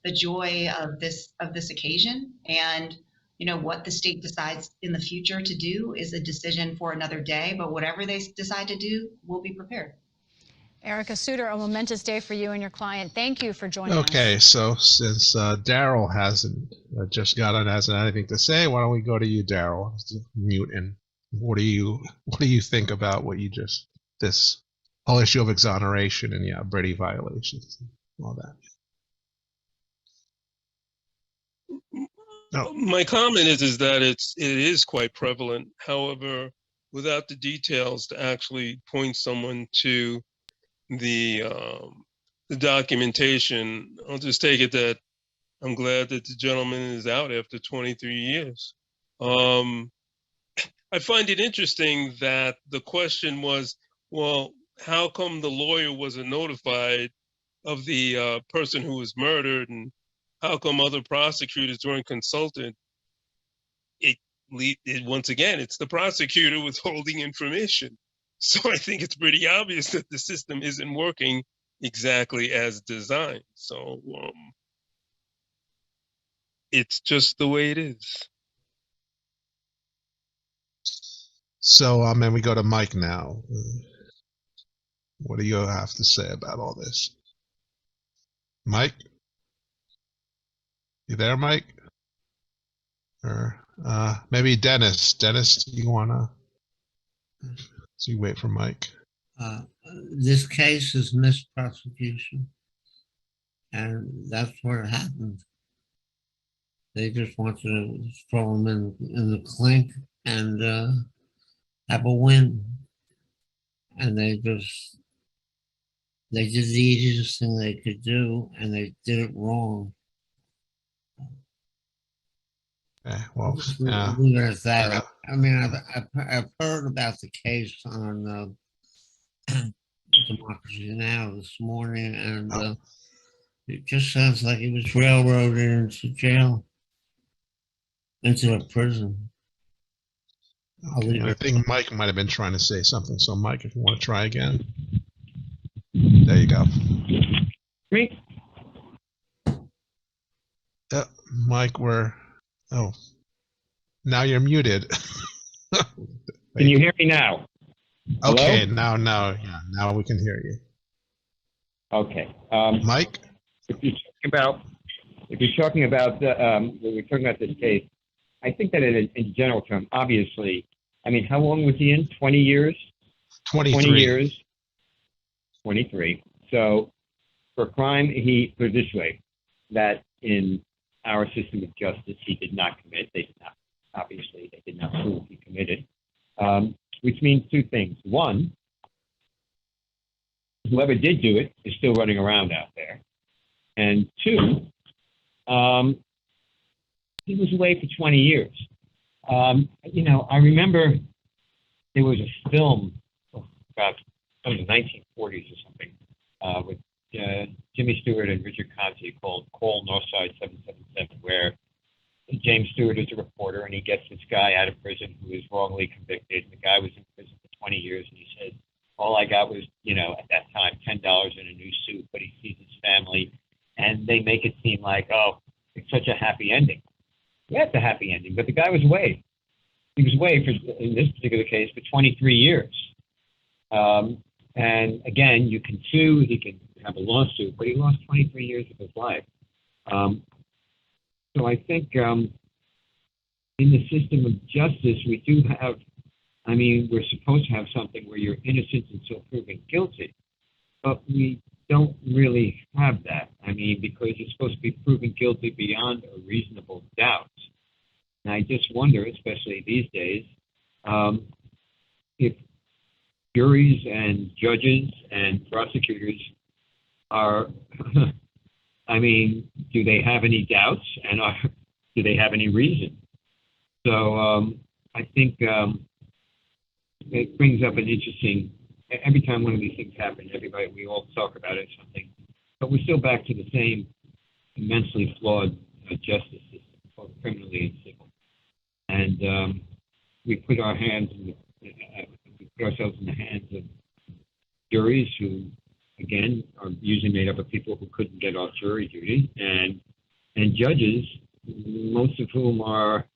Q: the joy of this occasion. And what the state decides in the future to do is a decision for another day. But whatever they decide to do, we'll be prepared.
O: Erica Suter, a momentous day for you and your client. Thank you for joining us.
A: Okay, so since Darryl hasn't just got on, hasn't anything to say, why don't we go to you, Darryl? Mute. And what do you think about this whole issue of exoneration and Brady violations and all that?
S: No. My comment is that it is quite prevalent. However, without the details to actually point someone to the documentation, I'll just take it that I'm glad that the gentleman is out after 23 years. I find it interesting that the question was, well, how come the lawyer wasn't notified of the person who was murdered, and how come other prosecutors weren't consulted? Once again, it's the prosecutor withholding information. So I think it's pretty obvious that the system isn't working exactly as designed. So it's just the way it is.
A: So and we go to Mike now. What do you have to say about all this? Mike? You there, Mike? Or maybe Dennis. Dennis, do you wanna? So you wait for Mike.
F: This case is misprosecution, and that's what happened. They just wanted to throw him in the clink and have a win, and they did the easiest thing they could do, and they did it wrong.
A: Okay, well,
F: leave it at that. I mean, I've heard about the case on Democracy Now! This morning, and it just sounds like he was railroaded into jail, into a prison.
A: Okay, I think Mike might have been trying to say something. So, Mike, if you want to try again, there you go.
H: Me?
A: Mike, now you're muted.
H: Can you hear me now?
A: Okay,
H: Hello?
A: now we can hear you.
H: Okay.
A: Mike?
H: If you're talking about this case, I think that in general term, obviously, I mean, how long was he in? 20 years?
A: 23.
H: 20 years. 23. So for crime, he put it this way, that in our system of justice, he did not commit. They did not, obviously, they did not prove he committed, which means two things. One, whoever did do it is still running around out there. And two, he was away for 20 years. I remember there was a film about some of the 1940s or something with Jimmy Stewart and Richard Conte called Call Northside 777, where James Stewart is a reporter and he gets this guy out of prison who is wrongly convicted. The guy was in prison for 20 years and he says, all I got was, at that time, $10 in a new suit, but he sees his family and they make it seem like, oh, it's such a happy ending. Yeah, it's a happy ending, but the guy was away. He was away for, in this particular case, for 23 years. And again, you can sue, he can have a lawsuit, but he lost 23 years of his life. So I think in the system of justice, we do have, we're supposed to have something where you're innocent until proven guilty, but we don't really have that. Because you're supposed to be proven guilty beyond a reasonable doubt. And I just wonder, especially these days, if juries and judges and prosecutors are, do they have any doubts and do they have any reason? So I think it brings up an interesting, every time one of these things happen, we all talk about it or something, but we're still back to the same immensely flawed justice system, both criminally and civil. And we put ourselves in the hands of juries who, again, are usually made up of people who couldn't get off jury duty, and judges, most of whom are,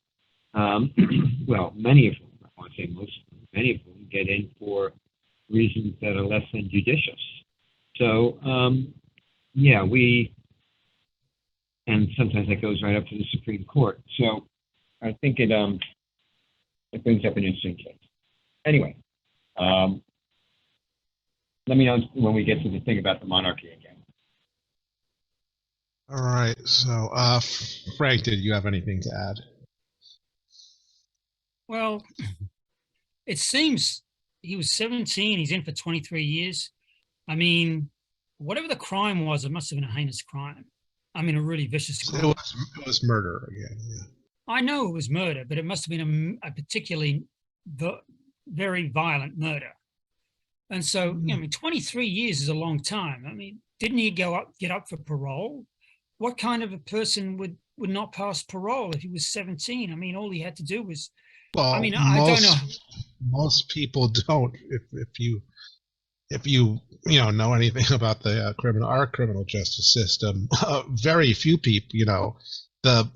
H: many of whom, I want to say most, many of whom get in for reasons that are less than judicious. So, and sometimes that goes right up to the Supreme Court. So I think it brings up an interesting case. Anyway, let me know when we get to the thing about the monarchy again.
A: All right. So, Frank, did you have anything to add?
E: Well, it seems he was 17. He's in for 23 years. Whatever the crime was, it must have been a heinous crime. A really vicious crime.
A: It was murder again. Yeah.
E: I know it was murder, but it must have been a particularly very violent murder. And so, 23 years is a long time. Didn't he get up for parole? What kind of a person would not pass parole if he was 17? All he had to do was, I don't know.
A: Most people don't. If you know anything about the our criminal justice system, very few people,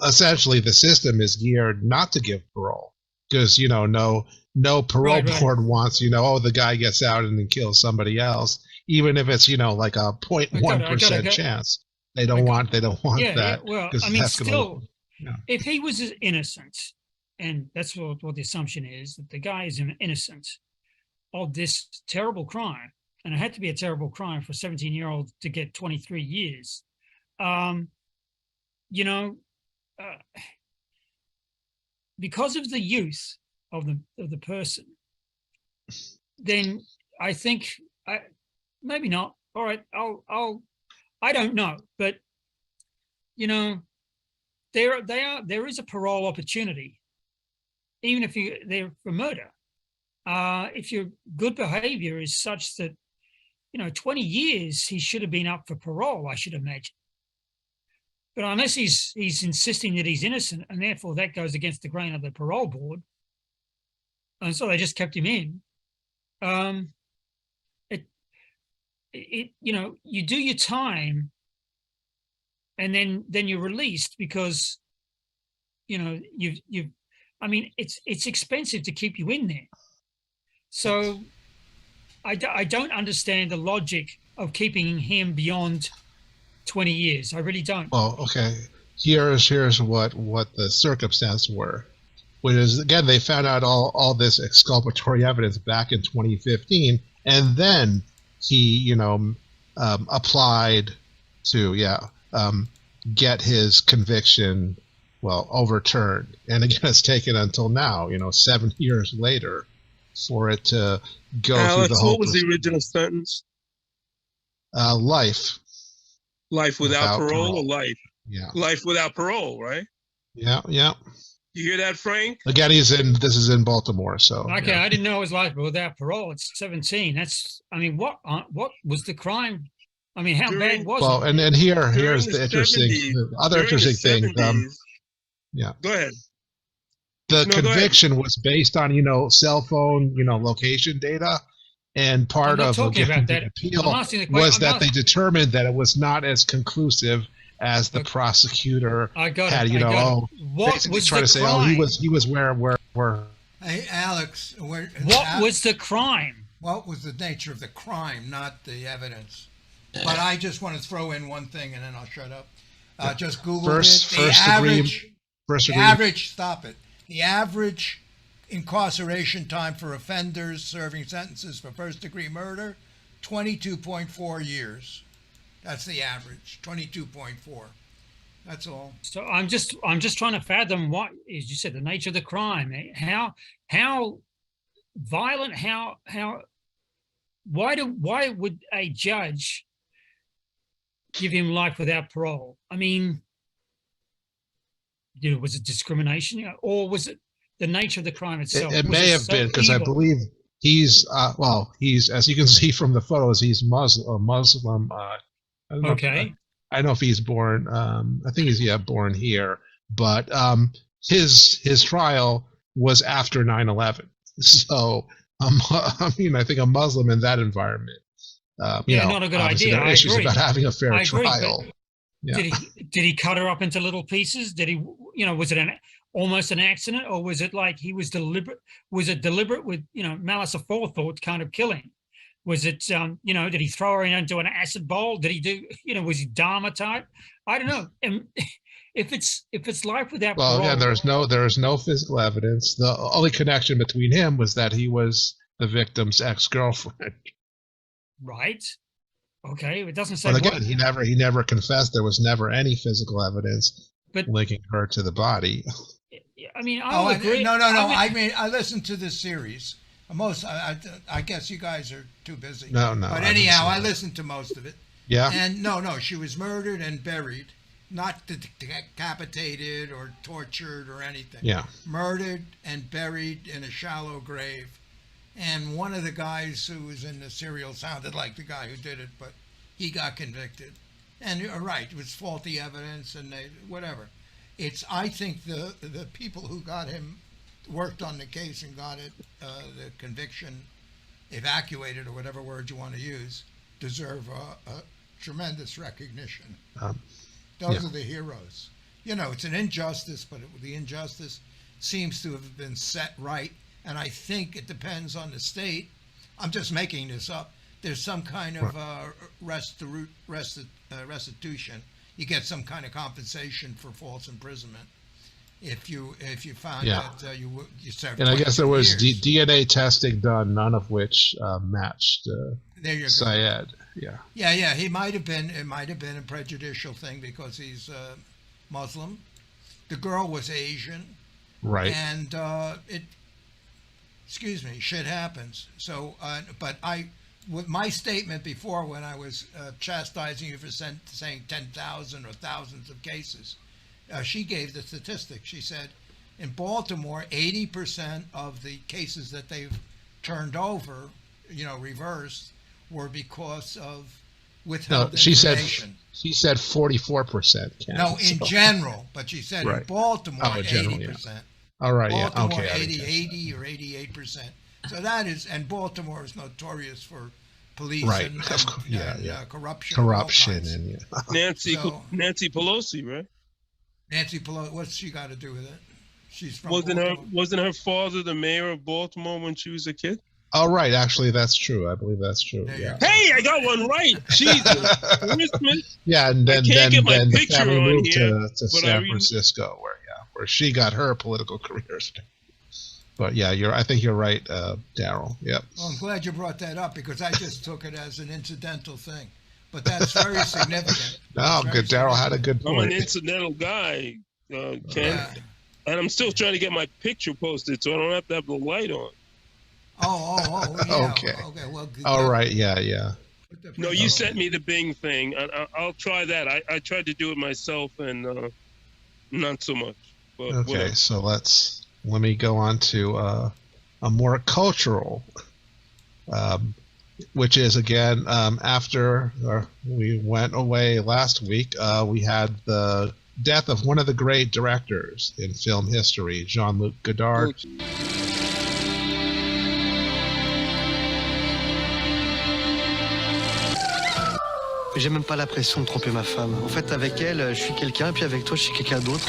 A: essentially the system is geared not to give parole because no parole board wants the guy gets out and then kills somebody else, even if it's like a 0.1% chance. They don't want that.
E: Yeah, well, still, if he was innocent, and that's what the assumption is, that the guy is innocent of this terrible crime, and it had to be a terrible crime for a 17-year-old to get 23 years. Because of the youth of the person, then I think maybe not. All right, I don't know, but there is a parole opportunity, even if they're for murder. If your good behavior is such that 20 years he should have been up for parole, I should imagine. But unless he's insisting that he's innocent, and therefore that goes against the grain of the parole board, and so they just kept him in. You do your time, and then you're released because it's expensive to keep you in there. So I don't understand the logic of keeping him beyond 20 years. I really don't.
A: Well, okay. Here's what the circumstances were. Which is, again, they found out all this exculpatory evidence back in 2015, and then he, applied to, get his conviction, overturned. And again, it's taken until now, 7 years later, for it to go through the whole.
S: What was the original sentence?
A: Life.
S: Life without parole or life?
A: Yeah.
S: Life without parole, right?
A: Yeah, yeah.
S: You hear that, Frank?
A: Again, this is in Baltimore, so.
E: Okay,
A: yeah.
E: I didn't know it was life without parole. It's 17. That's, I mean, what was the crime? I mean, how bad was
A: Well,
E: it?
A: and here's
S: the
A: the interesting,
S: 70s,
A: other
S: during the
A: interesting thing.
S: 70s.
A: Yeah.
S: Go ahead.
A: The
S: No, go ahead.
A: conviction was based on, cell phone, location data. And part
E: I'm not
A: of
E: talking
A: again,
E: about
A: the
E: that.
A: appeal
E: I'm asking the
A: was
E: question-
A: that
E: I'm
A: they
E: asking-
A: determined that it was not as conclusive as the prosecutor
E: I got
A: had,
E: it. I got it. What
A: basically
E: was
A: trying
E: the
A: to say,
E: crime?
A: he was where.
G: Hey, Alex,
E: What was the crime?
G: What was the nature of the crime, not the evidence? But I just want to throw in one thing, and then I'll shut up. Just Google
A: First
G: it. The average. Stop it. The average incarceration time for offenders serving sentences for first-degree murder, 22.4 years. That's the average, 22.4. That's all.
E: So I'm just trying to fathom what, as you said, the nature of the crime. How violent? Why would a judge give him life without parole? I mean, was it discrimination, or was it the nature of the crime itself?
A: It may have been, because I believe he's as you can see from the photos, he's Muslim. I don't know
E: Okay.
A: I don't know if he's born. I think he's born here, but his trial was after 9/11. So I think a Muslim in that environment,
E: not a good idea.
A: There are
E: I
A: issues
E: agree.
A: about having a fair
E: I agree,
A: trial.
E: but
A: Yeah.
E: Did he cut her up into little pieces? Did he, was it almost an accident, or was it like he was deliberate? Was it deliberate with, malice aforethought kind of killing? Was it, did he throw her into an acid bowl? Did he do, was he Dharma type? I don't know. And if it's life without parole.
A: Well, again, there is no physical evidence. The only connection between him was that he was the victim's ex-girlfriend.
E: Right. Okay. It doesn't say.
A: But again, he never confessed. There was never any physical evidence linking her to the body.
E: I mean, I agree.
G: No. I mean, I listened to this series. I guess you guys are too busy.
A: No.
G: But anyhow, I listened to most of it.
A: Yeah.
G: And no, she was murdered and buried, not decapitated or tortured or anything.
A: Yeah.
G: Murdered and buried in a shallow grave. And one of the guys who was in the serial sounded like the guy who did it, but he got convicted. And you're right, it was faulty evidence and whatever. I think the people who got him worked on the case and got it, the conviction evacuated, or whatever word you want to use, deserve a tremendous recognition. Those are the heroes. It's an injustice, but the injustice seems to have been set right. And I think it depends on the state. I'm just making this up. There's some kind of restitution. You get some kind of compensation for false imprisonment if you found that you served.
A: And I guess there was
G: years.
A: DNA testing done, none of which matched
G: There you go.
A: Syed. Yeah.
G: Yeah. It might have been a prejudicial thing because he's Muslim. The girl was Asian.
A: Right.
G: And shit happens. So, but with my statement before, when I was chastising you for saying 10,000 or thousands of cases, she gave the statistic. She said, in Baltimore, 80% of the cases that they've turned over, reversed, were because of withheld information.
A: She said 44%.
G: No, in general, but she said in Baltimore, 80%.
A: Yeah. All right,
G: Baltimore,
A: yeah, okay.
G: 80 or 88%. So that is, and Baltimore is notorious for police and corruption.
A: Corruption and
S: Nancy Pelosi, right?
G: Nancy Pelosi, what's she got to do with it? She's from
S: wasn't her father the mayor of Baltimore when she was a kid?
A: Oh, right. Actually, that's true. I believe that's true. Yeah.
S: Hey, I got one right. Jesus.
A: Yeah, and then the family moved to San
S: read...
A: Francisco, where she got her political career. But yeah, I think you're right, Darryl. Yep.
G: Well, I'm glad you brought that up because I just took it as an incidental thing. But that's very significant.
A: No, good. Darryl had a good point.
S: I'm an incidental guy, Ken, and I'm still trying to get my picture posted, so I don't have to have the light on.
G: Oh, yeah.
A: Okay.
G: Well,
A: all right. Yeah.
S: No, you sent me the Bing thing. I'll try that. I tried to do it myself, and not so much. But
A: Okay,
S: whatever.
A: so let me go on to a more cultural, which is again after we went away last week. We had the death of one of the great directors in film history, Jean-Luc Godard.
T: J'ai même pas la pression de tromper ma femme. En fait, avec elle, je suis quelqu'un, puis avec toi, je suis quelqu'un d'autre.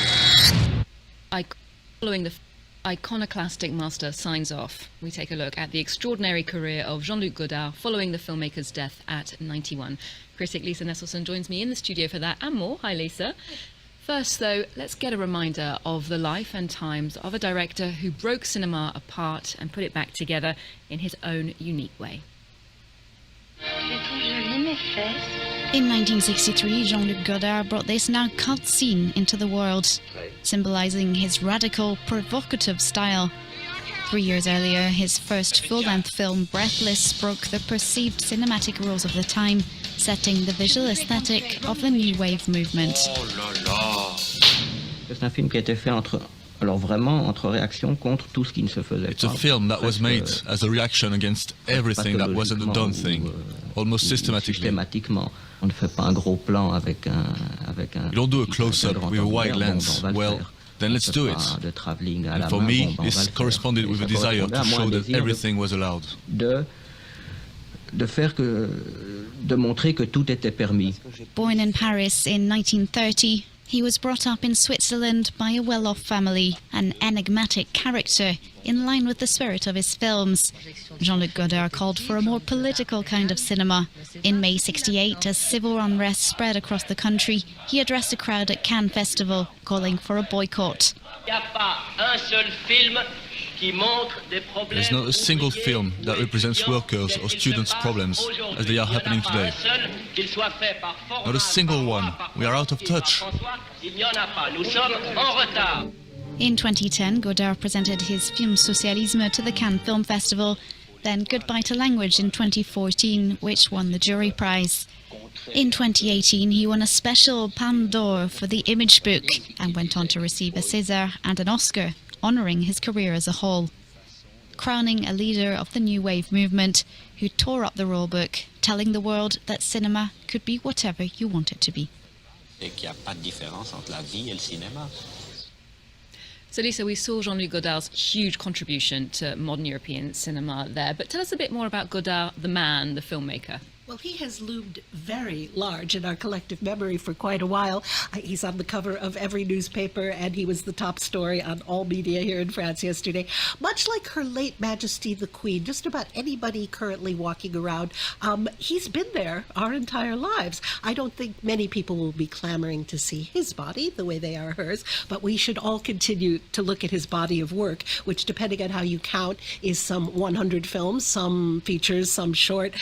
U: Following the iconoclastic master signs off, we take a look at the extraordinary career of Jean-Luc Godard following the filmmaker's death at 91. Critic Lisa Nesselson joins me in the studio for that and more. Hi, Lisa. First, though, let's get a reminder of the life and times of a director who broke cinema apart and put it back together in his own unique way.
V: In 1963, Jean-Luc Godard brought this now cult scene into the world, symbolizing his radical, provocative style. 3 years earlier, his first full-length film, Breathless, broke the perceived cinematic rules of the time, setting the visual aesthetic of the New Wave movement.
W: C'est un film qui a été fait entre réaction contre tout ce qui ne se faisait pas.
X: It's a film that was made as a reaction against everything that wasn't a done thing, almost systematically.
W: On ne fait pas un gros plan avec un
X: You don't do a close-up with a wide lens. Well, then let's do it. And for me, this corresponded with a desire to show that everything was allowed.
W: De montrer que tout était permis.
V: Born in Paris in 1930, he was brought up in Switzerland by a well-off family, an enigmatic character in line with the spirit of his films. Jean-Luc Godard called for a more political kind of cinema. In May '68, as civil unrest spread across the country, he addressed a crowd at Cannes Festival, calling for a boycott.
X: There's not a single film that represents workers or students' problems as they are happening today. Not a single one. We are out of touch.
V: In 2010, Godard presented his film Socialisme to the Cannes Film Festival, then Goodbye to Language in 2014, which won the jury prize. In 2018, he won a special Palme d'Or for the Image book and went on to receive a César and an Oscar, honouring his career as a whole. Crowning a leader of the New Wave movement who tore up the rulebook, telling the world that cinema could be whatever you want it to be.
U: So, Lisa, we saw Jean-Luc Godard's huge contribution to modern European cinema there, but tell us a bit more about Godard, the man, the filmmaker.
Y: Well, he has loomed very large in our collective memory for quite a while. He's on the cover of every newspaper, and he was the top story on all media here in France yesterday. Much like Her Late Majesty the Queen, just about anybody currently walking around, he's been there our entire lives. I don't think many people will be clamoring to see his body the way they are hers, but we should all continue to look at his body of work, which, depending on how you count, is some 100 films, some features, some short,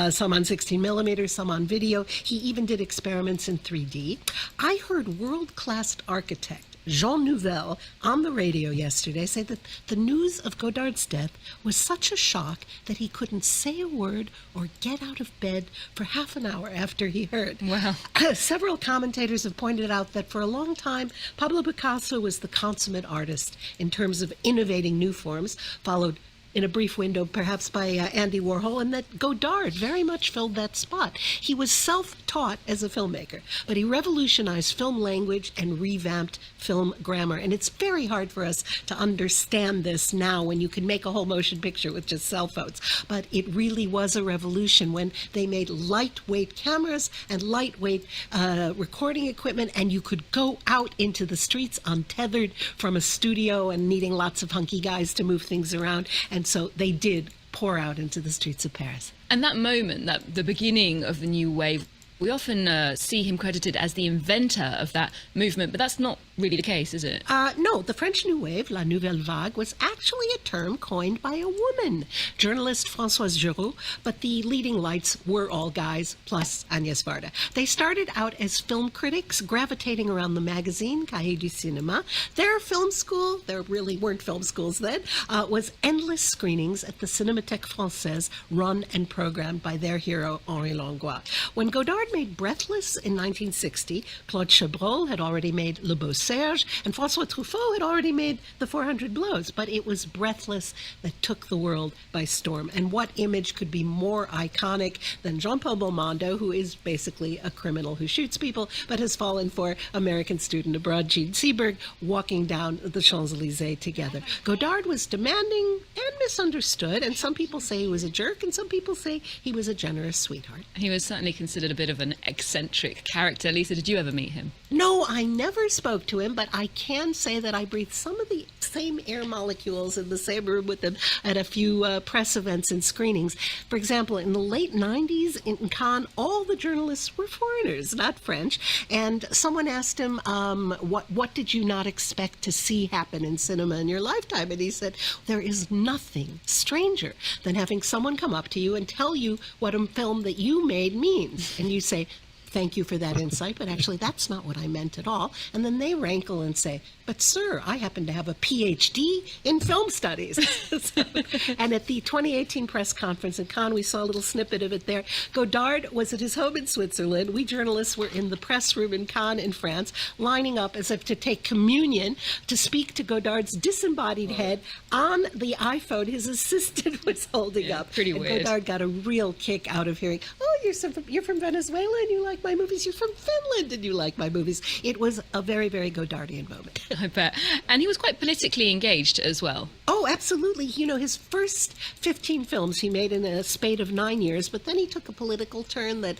Y: some on 16 millimeters, some on video. He even did experiments in 3D. I heard world-class architect Jean Nouvel on the radio yesterday say that the news of Godard's death was such a shock that he couldn't say a word or get out of bed for half an hour after he heard.
U: Wow.
Y: Several commentators have pointed out that for a long time, Pablo Picasso was the consummate artist in terms of innovating new forms, followed in a brief window perhaps by Andy Warhol, and that Godard very much filled that spot. He was self-taught as a filmmaker, but he revolutionized film language and revamped film grammar. And it's very hard for us to understand this now when you can make a whole motion picture with just cell phones. But it really was a revolution when they made lightweight cameras and lightweight recording equipment, and you could go out into the streets untethered from a studio and needing lots of hunky guys to move things around. And so they did pour out into the streets of Paris.
U: And that moment, that the beginning of the new wave, We often see him credited as the inventor of that movement, but that's not really the case, is it?
Y: No, the French New Wave, La Nouvelle Vague, was actually a term coined by a woman, journalist Françoise Giroux, but the leading lights were all guys, plus Agnès Varda. They started out as film critics, gravitating around the magazine, Cahiers du Cinéma. Their film school, there really weren't film schools then, was endless screenings at the Cinémathèque Française, run and programmed by their hero, Henri Langlois. When Godard made Breathless in 1960, Claude Chabrol had already made Le Beau Serge, and François Truffaut had already made The 400 Blows, but it was Breathless that took the world by storm. And what image could be more iconic than Jean-Paul Belmondo, who is basically a criminal who shoots people, but has fallen for American student abroad Gene Seberg, walking down the Champs-Élysées together. Godard was demanding and misunderstood, and some people say he was a jerk, and some people say he was a generous sweetheart.
U: He was certainly considered a bit of an eccentric character. Lisa, did you ever meet him?
Y: No, I never spoke to him, but I can say that I breathed some of the same air molecules in the same room with him at a few press events and screenings. For example, in the late 90s in Cannes, all the journalists were foreigners, not French, and someone asked him, what did you not expect to see happen in cinema in your lifetime? And he said, there is nothing stranger than having someone come up to you and tell you what a film that you made means. And you say, thank you for that insight, but actually that's not what I meant at all. And then they rankle and say, but sir, I happen to have a PhD in film studies. And at the 2018 press conference in Cannes, we saw a little snippet of it there. Godard was at his home in Switzerland. We journalists were in the press room in Cannes in France, lining up as if to take communion to speak to Godard's disembodied head on the iPhone his assistant was holding up.
U: Pretty
Y: and
U: weird.
Y: Godard got a real kick out of hearing, oh, you're from Venezuela and you like my movies. You're from Finland and you like my movies. It was a very, very Godardian moment.
U: I bet. And he was quite politically engaged as well.
Y: Oh, absolutely. You know, his first 15 films he made in a spate of 9 years, but then he took a political turn that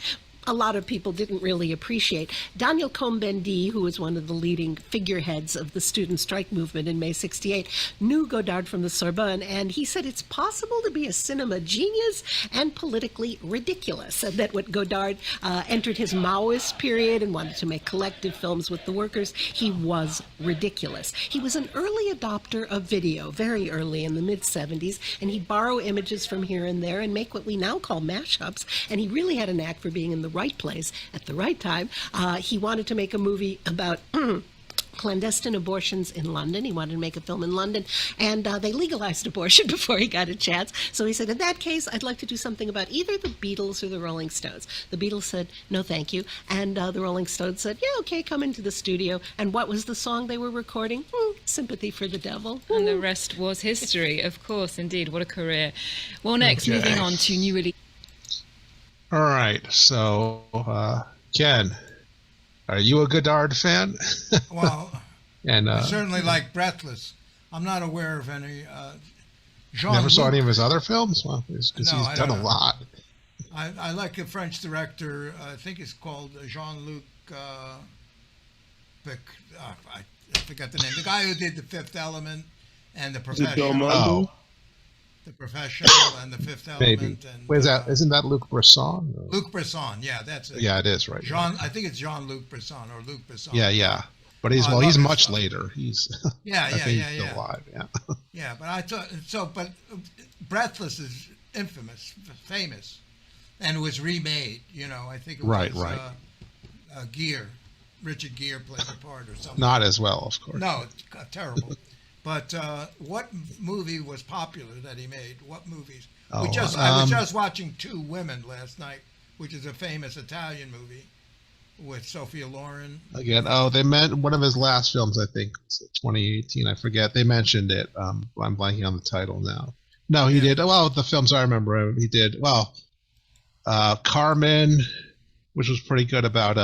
Y: a lot of people didn't really appreciate. Daniel Cohn-Bendit, who was one of the leading figureheads of the student strike movement in May 68, knew Godard from the Sorbonne, and he said it's possible to be a cinema genius and politically ridiculous, and that when Godard entered his Maoist period and wanted to make collective films with the workers, he was ridiculous. He was an early adopter of video, very early in the mid-70s, and he'd borrow images from here and there and make what we now call mashups, and he really had a knack for being in the right place at the right time. He wanted to make a movie about clandestine abortions in London. He wanted to make a film in London, and they legalized abortion before he got a chance. So he said, in that case, I'd like to do something about either the Beatles or the Rolling Stones. The Beatles said, no, thank you. And the Rolling Stones said, yeah, okay, come into the studio. And what was the song they were recording? Sympathy for the Devil.
U: And the rest was history, of course, indeed. What a career. Well, next, moving on to new release.
A: All right, so Ken, are you a Godard fan?
G: Well,
A: and
G: I certainly like Breathless. I'm not aware of any.
A: Never saw any of his other films? Well, because he's done a lot.
G: I like a French director. I think it's called Jean-Luc. I forgot the name. The guy who did The Fifth Element and The Professional. The Professional and The Fifth Element.
A: Maybe.
G: And,
A: Where's that? Isn't that Luc Besson? Or?
G: Luc Besson, yeah, that's it.
A: Yeah, it is, right.
G: I think it's Jean-Luc Besson or Luc Besson.
A: Yeah. But he's much later. He's
G: yeah.
A: alive. Yeah.
G: Yeah, but I thought so. But Breathless is famous, and was remade. You know, I think it was
A: right.
G: Gere, Richard Gere played the part or something.
A: Not as well, of course.
G: No, terrible. But what movie was popular that he made? What movies? I was just watching Two Women last night, which is a famous Italian movie with Sophia Loren.
A: Again, they meant one of his last films, I think, 2018. I forget. They mentioned it. I'm blanking on the title now. No, he did. Well, the films I remember, he did. Well, Carmen, which was pretty good about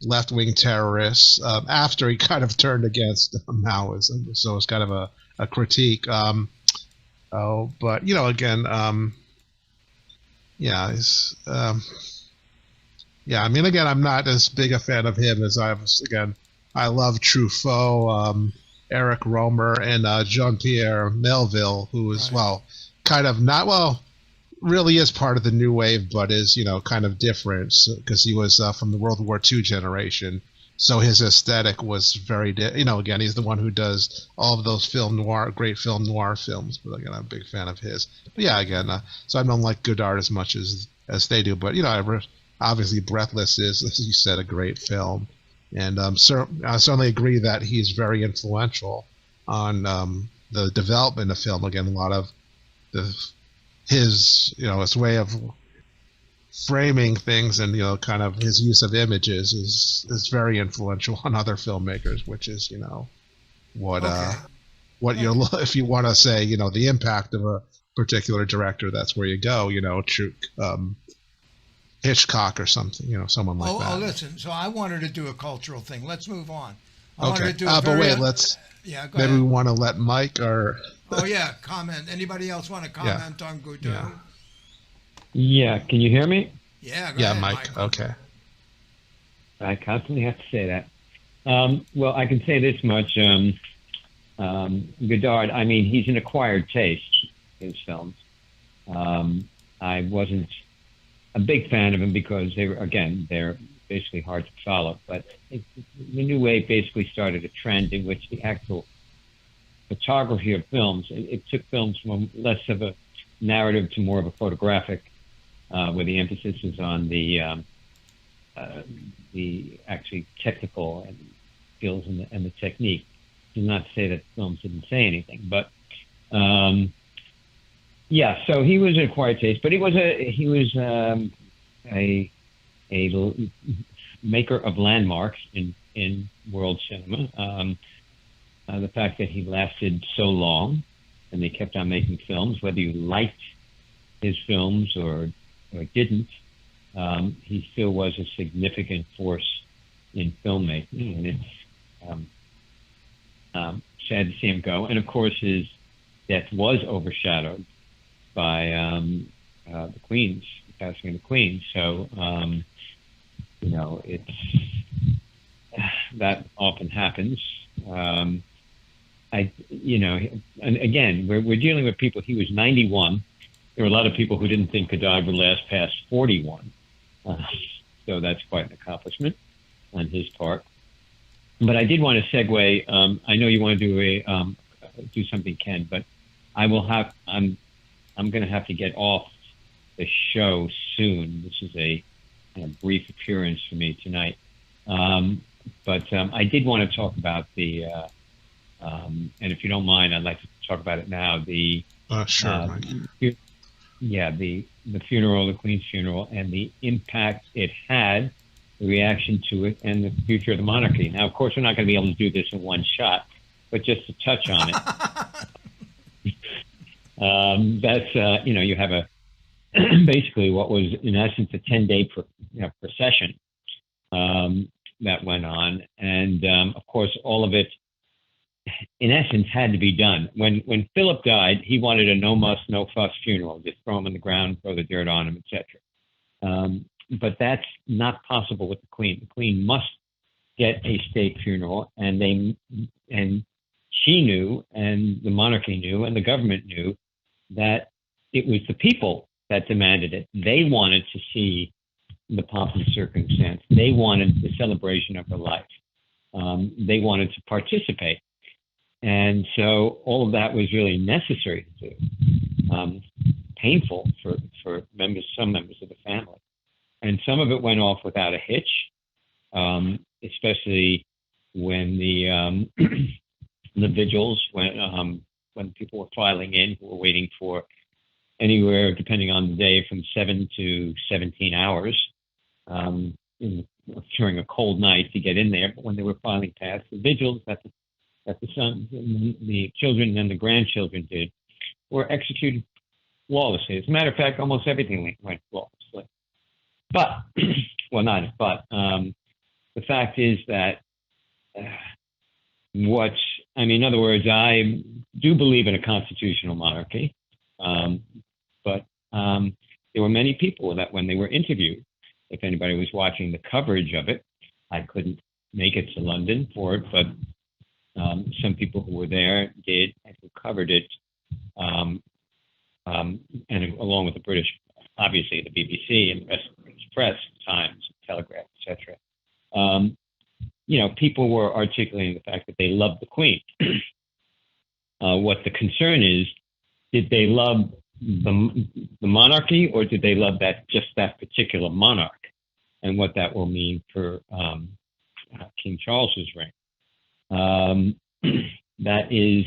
A: left-wing terrorists after he kind of turned against Maoism. So it's kind of a critique. But, you know, again, I mean, again, I'm not as big a fan of him as I was. Again, I love Truffaut, Eric Romer, and Jean-Pierre Melville, who is, kind of not, really is part of the new wave, but is, kind of different because he was from the World War II generation. So his aesthetic was very, again, he's the one who does all of those great film noir films. But again, I'm a big fan of his. But yeah, again, so I don't like Godard as much as they do. But obviously, Breathless is, as you said, a great film, and I certainly agree that he's very influential on the development of film. Again, a lot of his way of framing things and kind of his use of images is very influential on other filmmakers, which is what you're, if you want to say the impact of a particular director, that's where you go. Hitchcock or something, someone like that.
G: Oh, listen. So I wanted to do a cultural thing. Let's move on.
A: Okay. But wait, let's.
G: Yeah. Go
A: maybe
G: ahead.
A: we want to let Mike or.
G: Oh yeah, comment. Anybody else want to comment on Godard?
H: Yeah, can you hear me?
G: Yeah, go
A: yeah,
G: ahead,
A: Mike. Okay.
H: I constantly have to say that. Well, I can say this much. Godard, I mean, he's an acquired taste, his films. I wasn't a big fan of him because they're basically hard to follow. But the New Wave basically started a trend in which the actual photography of films, it took films from less of a narrative to more of a photographic, where the emphasis is on the actually technical and skills and the technique. Does not to say that films didn't say anything, but so he was an acquired taste, but he was a maker of landmarks in world cinema. The fact that he lasted so long and they kept on making films, whether you liked his films or didn't, he still was a significant force in filmmaking, and it's sad to see him go. And of course, his death was overshadowed by the Queen's passing of the Queen. So it's that often happens. And again, we're dealing with people. He was 91. There were a lot of people who didn't think Godard would last past 41. So that's quite an accomplishment on his part. But I did want to segue. I know you want to do something, Ken, but I'm going to have to get off the show soon. This is a brief appearance for me tonight. But I did want to talk about the, and if you don't mind, I'd like to talk about it now. The
A: sure, Mike.
H: The funeral, the Queen's funeral, and the impact it had, the reaction to it, and the future of the monarchy. Now, of course, we're not going to be able to do this in one shot, but just to touch on it. That's you have a basically what was in essence a 10-day procession that went on, and of course, all of it, in essence, had to be done. When Philip died, he wanted a no muss, no fuss funeral. Just throw him on the ground, throw the dirt on him, etc. But that's not possible with the Queen. The Queen must get a state funeral, and she knew, and the monarchy knew, and the government knew that it was the people that demanded it. They wanted to see the pomp and circumstance. They wanted the celebration of her life. They wanted to participate. And so all of that was really necessary to do. Painful for some members of the family. And some of it went off without a hitch, especially when the the vigils, when people were filing in, who were waiting for anywhere, depending on the day, from 7 to 17 hours during a cold night to get in there. But when they were filing past the vigils that the sons and the children and the grandchildren did, were executed flawlessly. As a matter of fact, almost everything went flawlessly. But, well, not but, the fact is that in other words, I do believe in a constitutional monarchy, but there were many people that when they were interviewed, if anybody was watching the coverage of it, I couldn't make it to London for it, but some people who were there did and who covered it and along with the British, obviously the BBC and the rest of the British press, Times, Telegraph, etc. People were articulating the fact that they loved the Queen. What the concern is, did they love the monarchy, or did they love that particular monarch, and what that will mean for King Charles's reign? That is,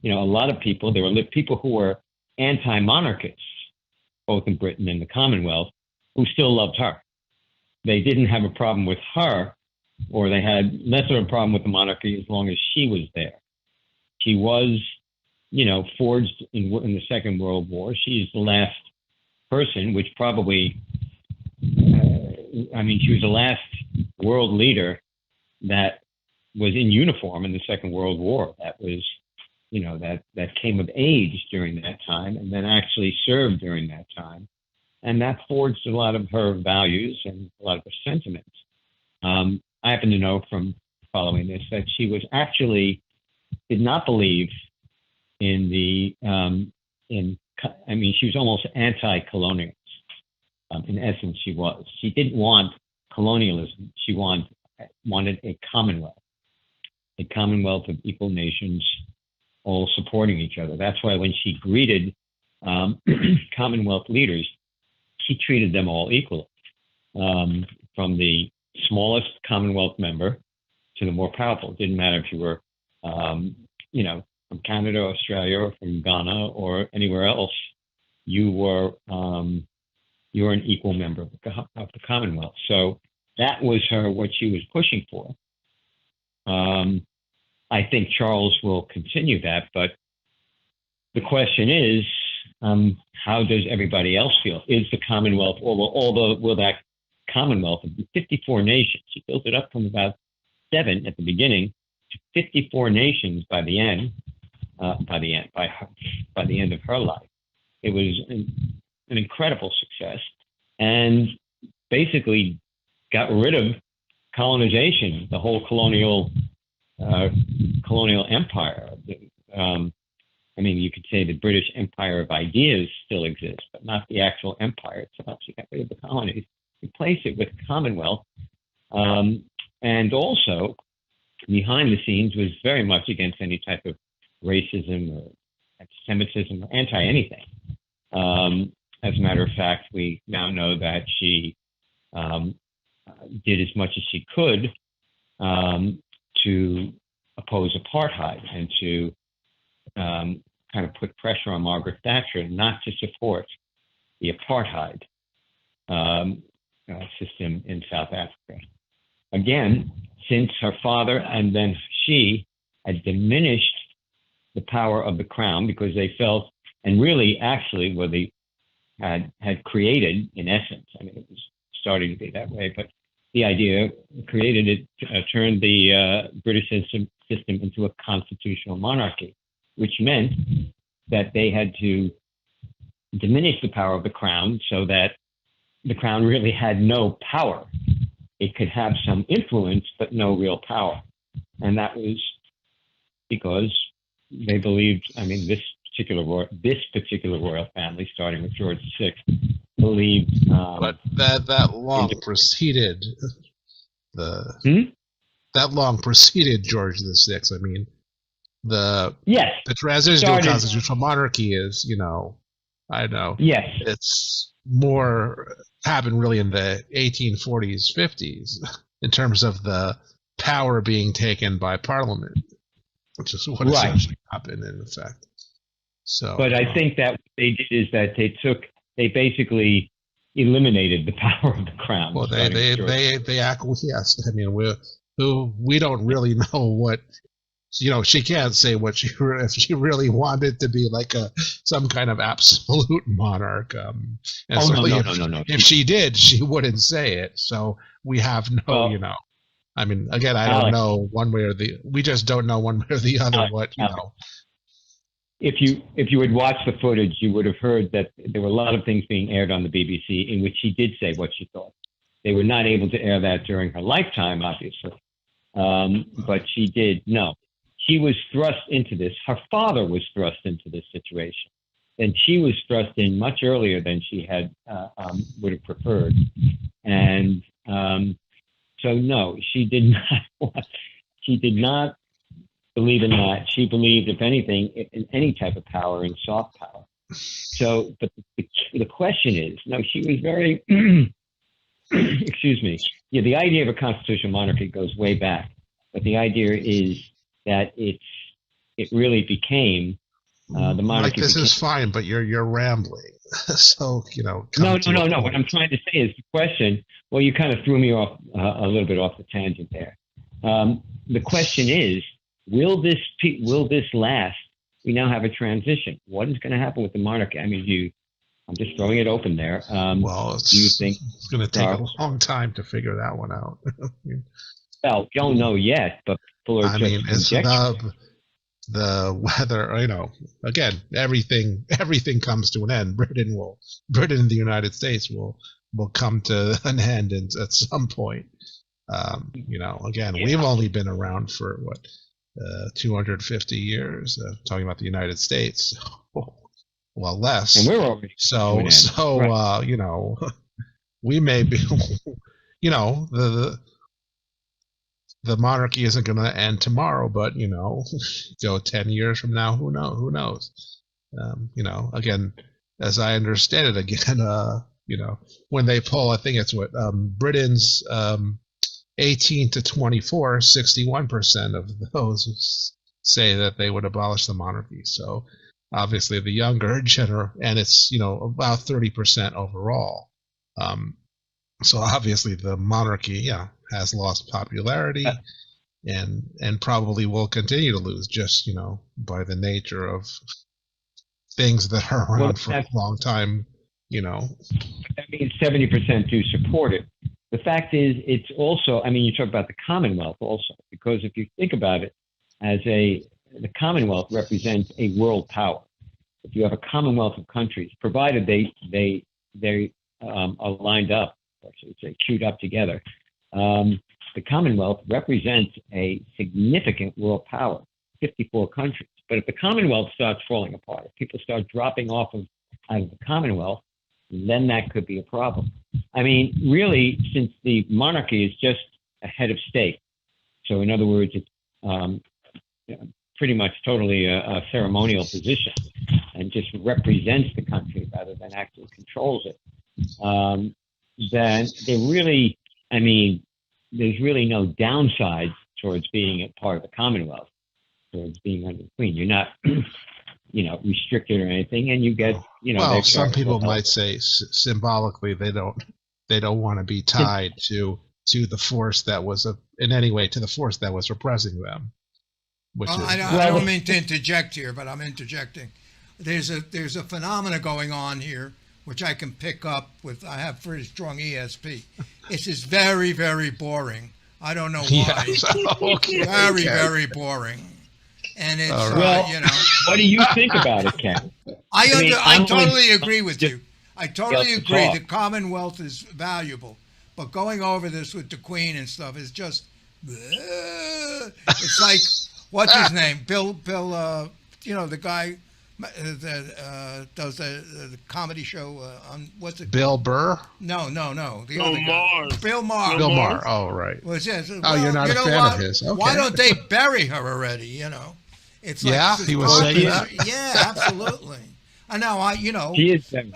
H: a lot of people. There were people who were anti-monarchists, both in Britain and the Commonwealth, who still loved her. They didn't have a problem with her, or they had less of a problem with the monarchy as long as she was there. She was, forged in the Second World War. She's the last person, which probably, she was the last world leader that was in uniform in the Second World War. That was, that came of age during that time and then actually served during that time. And that forged a lot of her values and a lot of her sentiments. I happen to know from following this that she was actually did not believe in the she was almost anti-colonialist. In essence, she was. She didn't want colonialism. She wanted a commonwealth of equal nations, all supporting each other. That's why when she greeted Commonwealth leaders, she treated them all equally, from the smallest Commonwealth member to the more powerful. It didn't matter if you were, from Canada, Australia, or from Ghana, or anywhere else. You were an equal member of the Commonwealth. So that was what she was pushing for. I think Charles will continue that, but the question is, how does everybody else feel? Is the Commonwealth, or will that Commonwealth of 54 nations, she built it up from about 7 at the beginning to 54 nations by the end of her life. It was an incredible success, and basically got rid of colonization, the whole colonial empire. You could say the British Empire of ideas still exists, but not the actual empire itself. She got rid of the colonies, replaced it with Commonwealth, and also behind the scenes was very much against any type of racism or anti-Semitism or anti-anything. As a matter of fact, we now know that she did as much as she could to oppose apartheid and to kind of put pressure on Margaret Thatcher not to support the apartheid system in South Africa. Again, since her father and then she had diminished the power of the crown, because they felt, and really actually what they had created, in essence, it was starting to be that way, but the idea created it, turned the British system into a constitutional monarchy, which meant that they had to diminish the power of the crown so that the crown really had no power. It could have some influence, but no real power. And that was because they believed, this particular royal family, starting with George VI, believed.
A: But that long preceded that long preceded George VI. The transitional constitutional monarchy is, I know.
H: Yes.
A: It's more happened really in the 1840s, 50s, in terms of the power being taken by Parliament, which is what essentially happened in effect. So,
H: but I think that what they did is that they basically eliminated the power of the crown.
A: Well, they acquiesced. We don't really know what. She can't say what if she really wanted to be like some kind of absolute monarch.
H: No.
A: If she did, she wouldn't say it. So we have no, again, I don't know one way or the. We just don't know one way or the other
H: If you had watched the footage, you would have heard that there were a lot of things being aired on the BBC in which she did say what she thought. They were not able to air that during her lifetime, obviously, but she did. No. She was thrust into this. Her father was thrust into this situation. then she was thrust in much earlier than she had would have preferred, and so no, she did not. She did not believe in that. She believed, if anything, in any type of power, in soft power. So, but the question is, no, she was very, excuse me. Yeah, the idea of a constitutional monarchy goes way back, but the idea is that it really became the monarchy.
A: Like, this is fine, but you're rambling. So,
H: No. What I'm trying to say is the question. Well, you kind of threw me off a little bit off the tangent there. The question is, will this last? We now have a transition. What is going to happen with the monarchy? I mean, I'm just throwing it open there.
A: Well,
H: do you think
A: it's going to take a long time to figure that one out?
H: Well, we don't know yet, but people are
A: it's the weather. Again, everything comes to an end. Britain and the United States will come to an end at some point. Again, we've only been around for 250 years. Talking about the United States, well, less.
H: And we're already
A: right. We may be. The monarchy isn't going to end tomorrow, but go 10 years from now, who knows? Again, as I understand it, again, when they poll, I think it's Britain's 18 to 24, 61% of those say that they would abolish the monarchy. So obviously the younger and it's about 30% overall. So obviously the monarchy, has lost popularity, and probably will continue to lose, just by the nature of things that are around for a long time.
H: That means 70% do support it. The fact is, it's also, you talk about the Commonwealth also, because if you think about it, the Commonwealth represents a world power. If you have a Commonwealth of countries, provided they are lined up, or should we say queued up together, the Commonwealth represents a significant world power, 54 countries. But if the Commonwealth starts falling apart, if people start dropping off out of the Commonwealth, then that could be a problem. Really, since the monarchy is just a head of state, so in other words, it's pretty much totally a ceremonial position and just represents the country rather than actually controls it, then there's really no downside towards being a part of the Commonwealth, towards being under the Queen. You're not restricted or anything, and you get
A: Well, some people might say symbolically they don't want to be tied to the force that was in any way to the force that was repressing them.
G: I don't mean to interject here, but I'm interjecting. There's a phenomena going on here which I can pick up with. I have pretty strong ESP. It's just very, very boring. I don't know why.
A: Yes. Okay,
G: very, very boring. And it's
H: what do you think about it, Ken?
G: I totally agree with you. I totally agree. The Commonwealth is valuable, but going over this with the Queen and stuff is just. It's like, what's his name? Bill. The guy that does the comedy show on what's it?
A: Bill Burr?
G: No. The
S: other
G: guy. Bill Maher.
A: Bill Maher. Oh, right.
G: Well, yes.
A: You're not a fan of his. Okay.
G: Why don't they bury her already? It's like
A: he was saying that.
G: Yeah, absolutely. I know.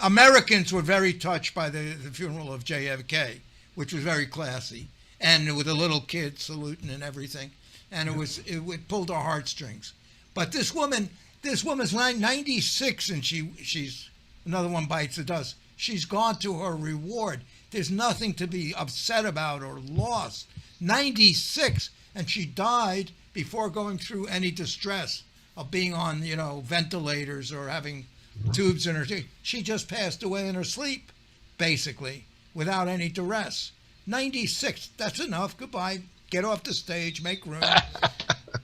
G: Americans were very touched by the funeral of JFK, which was very classy, and with a little kid saluting and everything, and it pulled our heartstrings. But this woman's 96, and she's another one bites the dust. She's gone to her reward. There's nothing to be upset about or lost. 96, and she died before going through any distress of being on, ventilators or having tubes in her teeth. She just passed away in her sleep, basically, without any duress. 96, that's enough. Goodbye. Get off the stage, make room.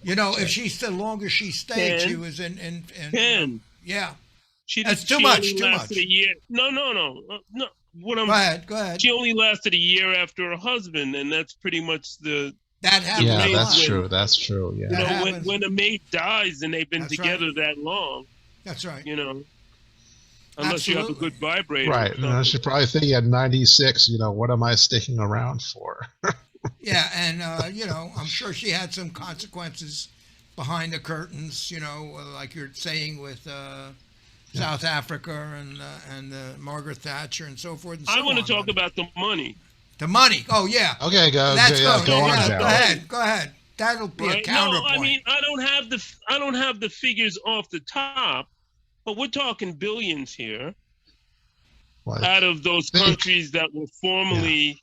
G: If the longer she stayed, she was in yeah. That's too much. Too much.
S: A year. No.
G: Go ahead.
S: She only lasted a year after her husband, and that's pretty much the.
G: That happens.
A: Yeah, that's true. Yeah.
S: When a mate dies and they've been together that long.
G: That's right.
S: Unless you have a good vibrator.
A: Right. And she's probably thinking at 96, what am I sticking around for?
G: Yeah, and I'm sure she had some consequences behind the curtains, like you're saying with South Africa and Margaret Thatcher and so forth. And so
S: I want to talk about the money.
G: The money. Oh yeah.
A: Okay, go.
G: Let's go.
A: Go on,
G: Darryl. Go ahead. That'll be a counterpoint.
S: No, I mean I don't have the figures off the top, but we're talking billions here. Out of those countries that were formerly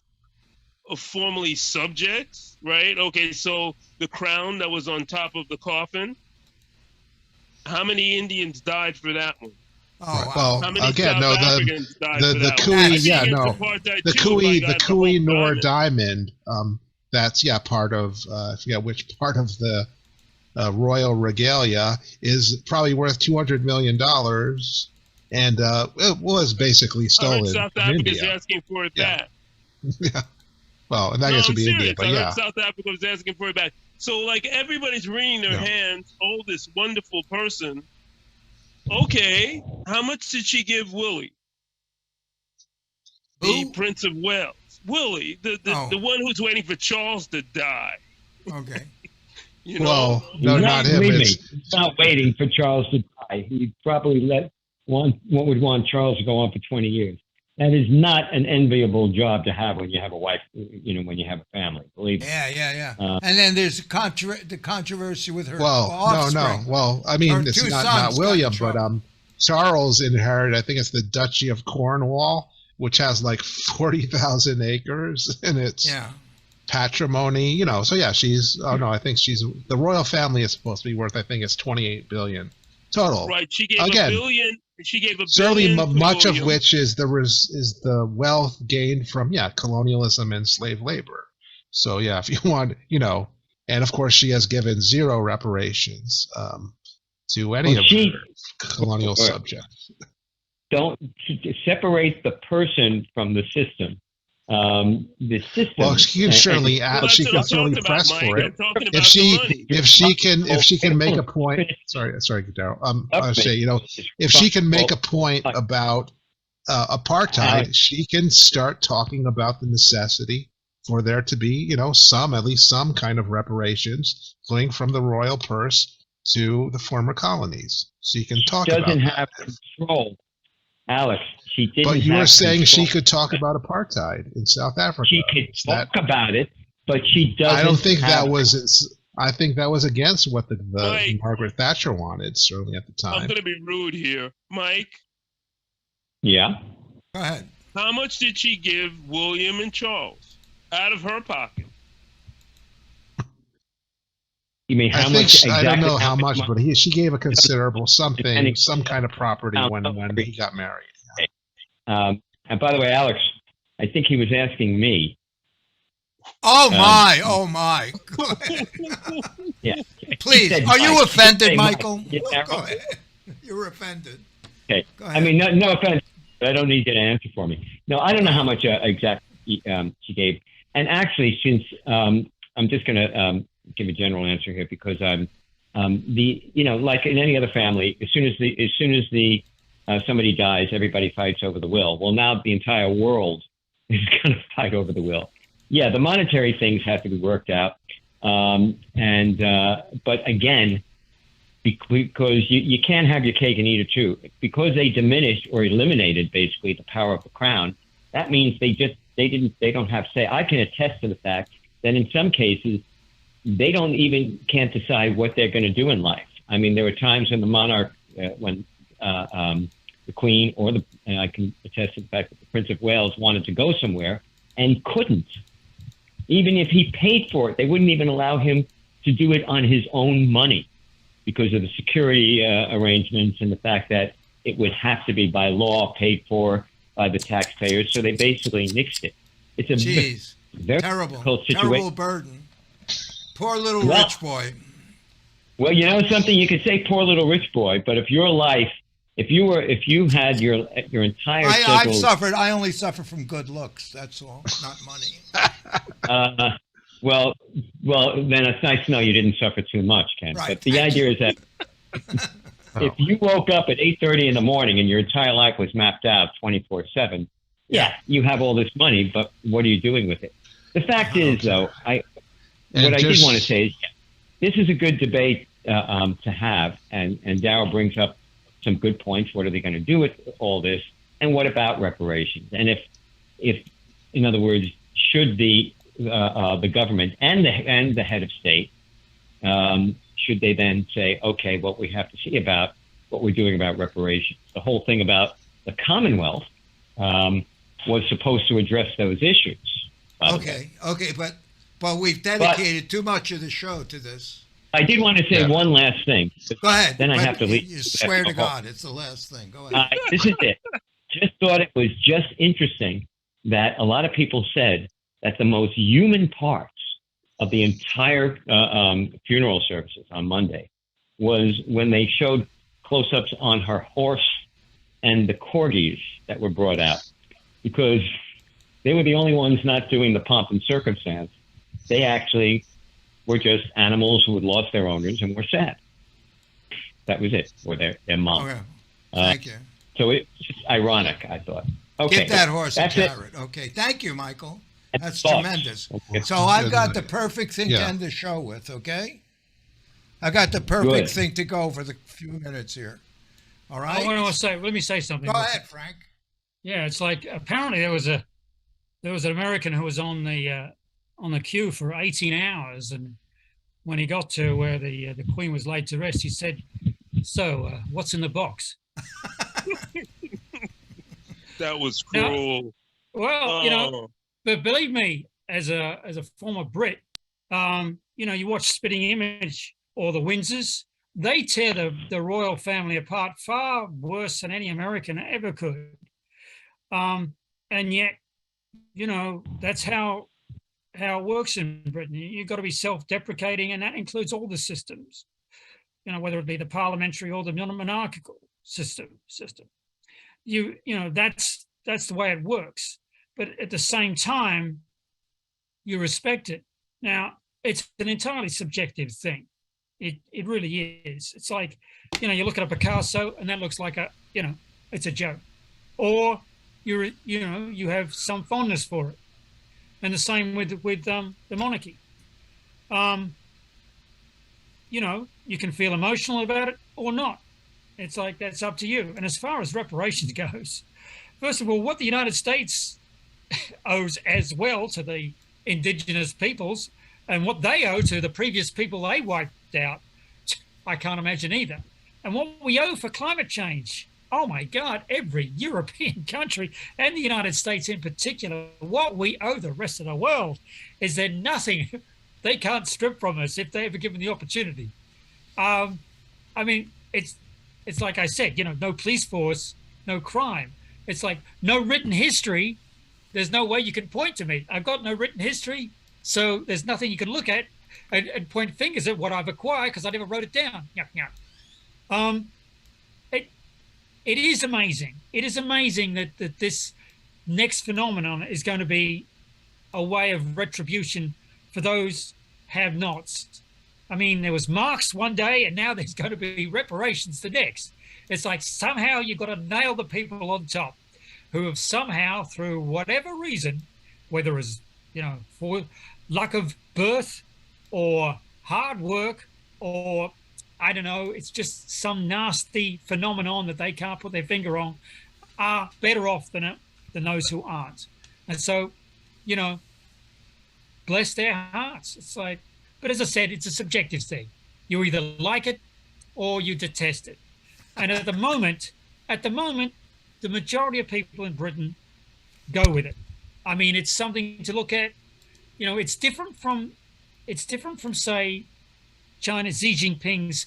S: subjects, right? Okay, so the crown that was on top of the coffin. How many Indians died for that one?
G: Oh,
A: well,
S: how many
A: again,
S: South
A: no,
S: Africans died for
A: the
S: that
A: Kui,
S: one?
A: yeah, no, the Kui Nor
S: diamond.
A: That's part of I forget which part of the royal regalia is probably worth $200 million, and it was basically stolen.
S: South
A: from
S: Africa's
A: India.
S: asking for it back.
A: Yeah. Well, and that gets to be India, but yeah.
S: South Africa was asking for it back. So, like, everybody's wringing their hands. Oh, this wonderful person. Okay, how much did she give Willie? The Prince of Wales. Willie, the one who's waiting for Charles to die.
G: Okay.
A: No, not him.
H: He's not waiting for Charles to die. He probably would want Charles to go on for 20 years. That is not an enviable job to have when you have a wife, when you have a family. Believe me.
G: Yeah. And then there's the controversy with her
A: offspring. No. Well, I mean, it's not William, but Charles inherited, I think it's the Duchy of Cornwall, which has like 40,000 acres in its patrimony. So yeah, I think the royal family is supposed to be worth, I think it's 28 billion total.
S: Right. She gave $1 billion. She gave $1
A: certainly
S: billion
A: much of which is the wealth gained from colonialism and slave labor. So yeah, if you want, and of course she has given zero reparations to any of her colonial subjects.
H: Don't separate the person from the system. The system.
A: Well, she can certainly press for it if she can make a point. Sorry, Darryl. I say, if she can make a point about apartheid, she can start talking about the necessity for there to be, at least some kind of reparations flowing from the royal purse to the former colonies. So you can talk about.
H: Doesn't have control, Alex. She didn't.
A: But you were saying she could talk about apartheid in South Africa.
H: She could talk about it, but she doesn't.
A: I don't think that was. I think that was against what the Margaret Thatcher wanted, certainly at the time.
S: I'm going to be rude here, Mike.
H: Yeah.
G: Go ahead.
S: How much did she give William and Charles out of her pocket?
H: You mean how much? Exactly,
A: I don't know how much, but she gave a considerable some kind of property when he got married.
H: And by the way, Alex, I think he was asking me.
G: Oh my!
H: Yeah.
G: Please, are you offended, Michael? Go ahead. You were offended.
H: Okay. I mean, no offense, but I don't need you to answer for me. No, I don't know how much exactly she gave. And actually, since I'm just going to give a general answer here because I'm like in any other family, as soon as somebody dies, everybody fights over the will. Well, now the entire world is going to fight over the will. Yeah, the monetary things have to be worked out. But again, because you can't have your cake and eat it too. Because they diminished or eliminated basically the power of the crown, that means they don't have say. I can attest to the fact that in some cases, they can't decide what they're going to do in life. I mean, there were times when the monarch, the Queen and I can attest to the fact that the Prince of Wales wanted to go somewhere and couldn't. Even if he paid for it, they wouldn't even allow him to do it on his own money because of the security arrangements and the fact that it would have to be by law paid for by the taxpayers. So they basically nixed it. It's a very difficult situation.
G: Terrible burden. Poor little rich boy.
H: Well, you know something, you could say poor little rich boy, but if you had your entire schedule,
G: I only suffer from good looks, that's all, not money.
H: Well, then it's nice to know you didn't suffer too much, Ken.
G: Right,
H: but the idea is that if you woke up at 8:30 in the morning and your entire life was mapped out 24/7, yeah, you have all this money, but what are you doing with it? The fact is, though, I did want to say is this is a good debate to have, and Darryl brings up some good points. What are they going to do with all this, and what about reparations? And if in other words, should the government and the head of state should they then say, okay, what we have to see about what we're doing about reparations? The whole thing about the Commonwealth was supposed to address those issues.
G: Okay, but we've dedicated too much of the show to this.
H: I did want to say one last thing.
G: Go ahead.
H: Then I have to leave.
G: You swear to God, it's the last thing. Go ahead.
H: This is it. Just thought it was just interesting that a lot of people said that the most human parts of the entire funeral services on Monday was when they showed close-ups on her horse and the corgis that were brought out, because they were the only ones not doing the pomp and circumstance. They actually were just animals who had lost their owners and were sad. That was it, or their mom.
G: Okay. Thank you.
H: So it's just ironic, I thought. Okay,
G: Give that horse a carrot. Okay, thank you, Michael. That's tremendous. So I've got the perfect thing to end the show with, okay? I got the perfect thing to go for the few minutes here. All right?
E: Let me say something.
G: Go ahead, Frank.
E: Yeah, it's like apparently there was an American who was on the queue for 18 hours, and when he got to where the Queen was laid to rest, he said, "So, what's in the box?"
S: That was cruel.
E: But believe me, as a former Brit, you watch Spitting Image or the Windsors, they tear the royal family apart far worse than any American ever could. And yet, that's how it works in Britain. You've got to be self-deprecating, and that includes all the systems, whether it be the parliamentary or the monarchical system. That's the way it works. But at the same time, you respect it. Now, it's an entirely subjective thing. It really is. It's like, you look at a Picasso and that looks like it's a joke. Or you have some fondness for it. And the same with the monarchy. You can feel emotional about it or not. It's like, that's up to you. And as far as reparations goes, first of all, what the United States owes as well to the indigenous peoples and what they owe to the previous people they wiped out, I can't imagine either. And what we owe for climate change, oh my God, every European country and the United States in particular, what we owe the rest of the world is there nothing they can't strip from us if they ever given the opportunity. It's like I said, no police force, no crime. It's like no written history. There's no way you can point to me. I've got no written history, so there's nothing you can look at and point fingers at what I've acquired because I never wrote it down. It is amazing. It is amazing that this next phenomenon is going to be a way of retribution for those have-nots. There was Marx one day, and now there's going to be reparations the next. It's like somehow you've got to nail the people on top who have somehow, through whatever reason, whether it's, for luck of birth or hard work or, I don't know, it's just some nasty phenomenon that they can't put their finger on, are better off than those who aren't. And so, bless their hearts. It's like, but as I said, it's a subjective thing. You either like it or you detest it. And at the moment, the majority of people in Britain go with it. It's something to look at. It's different from, say, China's Xi Jinping's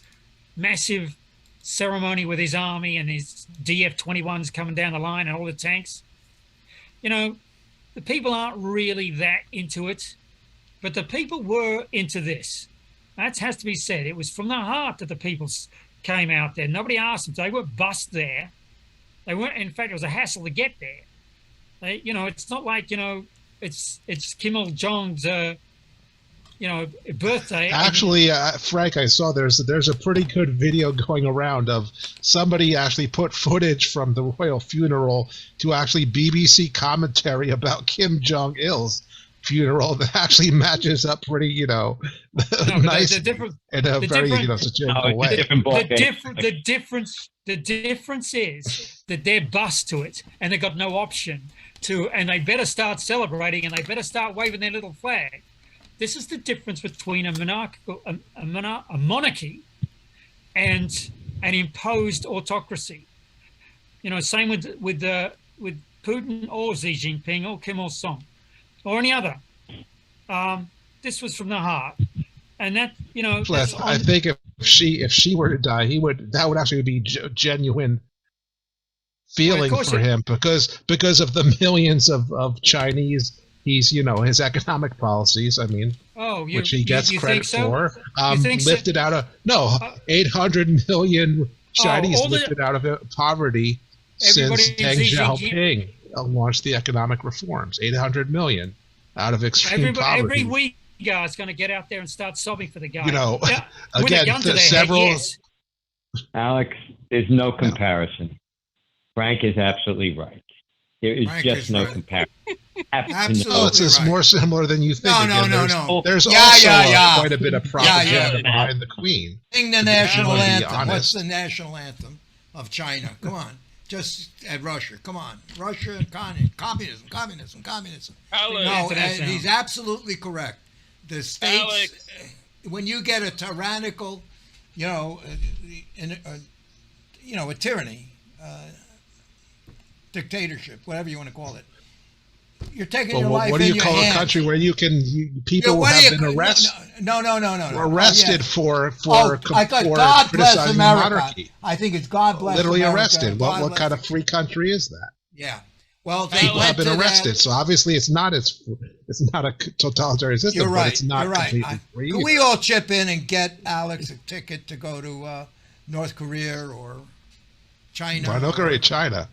E: massive ceremony with his army and his DF-21s coming down the line and all the tanks. The people aren't really that into it. But the people were into this. That has to be said. It was from the heart that the people came out there. Nobody asked them. They weren't bussed there. They weren't. In fact, it was a hassle to get there. It's not like it's Kim Il Jong's birthday.
A: Actually, Frank, I saw there's a pretty good video going around of somebody actually put footage from the royal funeral to actually BBC commentary about Kim Jong-il's funeral that actually matches up pretty, nice in a very, satirical way.
E: The difference is that they're bused to it and they got no option to, and they better start celebrating and they better start waving their little flag. This is the difference between a monarchy and an imposed autocracy. Same with Putin or Xi Jinping or Kim Il Sung or any other. This was from the heart, and that
A: Plus, I think if she were to die, that would actually be genuine feeling for him because of the millions of Chinese. He's, his economic policies, which he gets credit for, lifted out of, 800 million Chinese lifted out of poverty since Deng Xiaoping launched the economic reforms. 800 million out of extreme poverty.
E: Every week, guy's going to get out there and start sobbing for the guy.
A: Again, several.
H: Alex, there's no comparison. Frank is absolutely right. There is just no comparison.
G: Absolutely
A: it's just more similar than you think.
G: No.
A: There's also quite a bit of propaganda behind the Queen.
G: Sing the national anthem. What's the national anthem of China? Come on. Just at Russia. Come on. Russia and communism. No, he's absolutely correct. The states, when you get a tyrannical, a tyranny, dictatorship, whatever you want to call it, you're taking your life in your hands.
A: What do you call a country where people have been arrested?
G: No.
A: Arrested for
G: God bless America.
A: Monarchy.
G: I think it's God bless
A: Literally
G: America.
A: arrested. What kind of free country is that?
G: Yeah. Well,
A: people have been arrested, so obviously it's not a totalitarian system.
G: You're right.
A: But it's not
G: You're right.
A: completely free.
G: Can we all chip in and get Alex a ticket to go to North Korea or China?
A: Well, North Korea, China.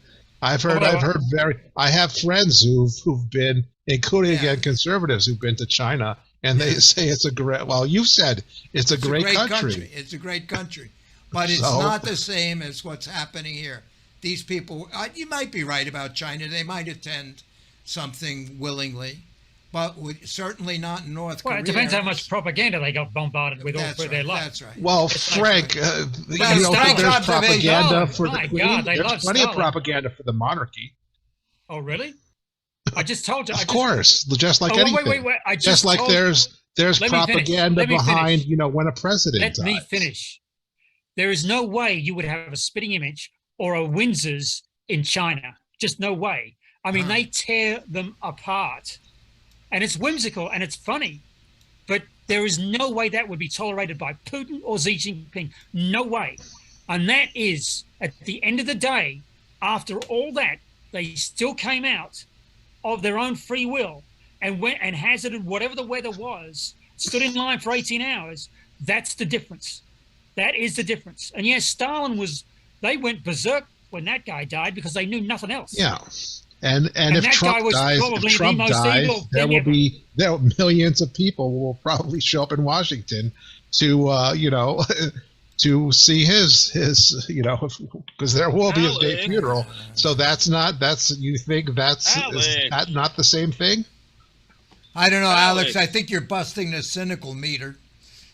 A: I have friends who've been, including again conservatives who've been to China, and they say it's a great. Well, you said it's a great country.
G: It's a great country, but it's not the same as what's happening here. These people, you might be right about China. They might attend something willingly, but certainly not in North Korea.
E: Well, it depends how much propaganda they got bombarded with all through their life.
G: That's right.
A: Well, Frank, you don't think there's propaganda for the Queen? There's plenty of propaganda for the monarchy.
E: Oh, really? I just told you.
A: Of course, just like anything.
E: Wait.
A: Just like there's propaganda behind, when a president dies.
E: Let me finish. There is no way you would have a spitting image or a Windsor's in China. Just no way. They tear them apart. And it's whimsical and it's funny. But there is no way that would be tolerated by Putin or Xi Jinping. No way. And that is, at the end of the day, after all that, they still came out of their own free will and went and hazarded whatever the weather was, stood in line for 18 hours. That's the difference. That is the difference. And yes, Stalin they went berserk when that guy died because they knew nothing else.
A: Yeah. And if Trump dies, there will be millions of people will probably show up in Washington to to see his because there will be a state funeral. So you think that's is that not the same thing?
G: I don't know, Alex. I think you're busting the cynical meter.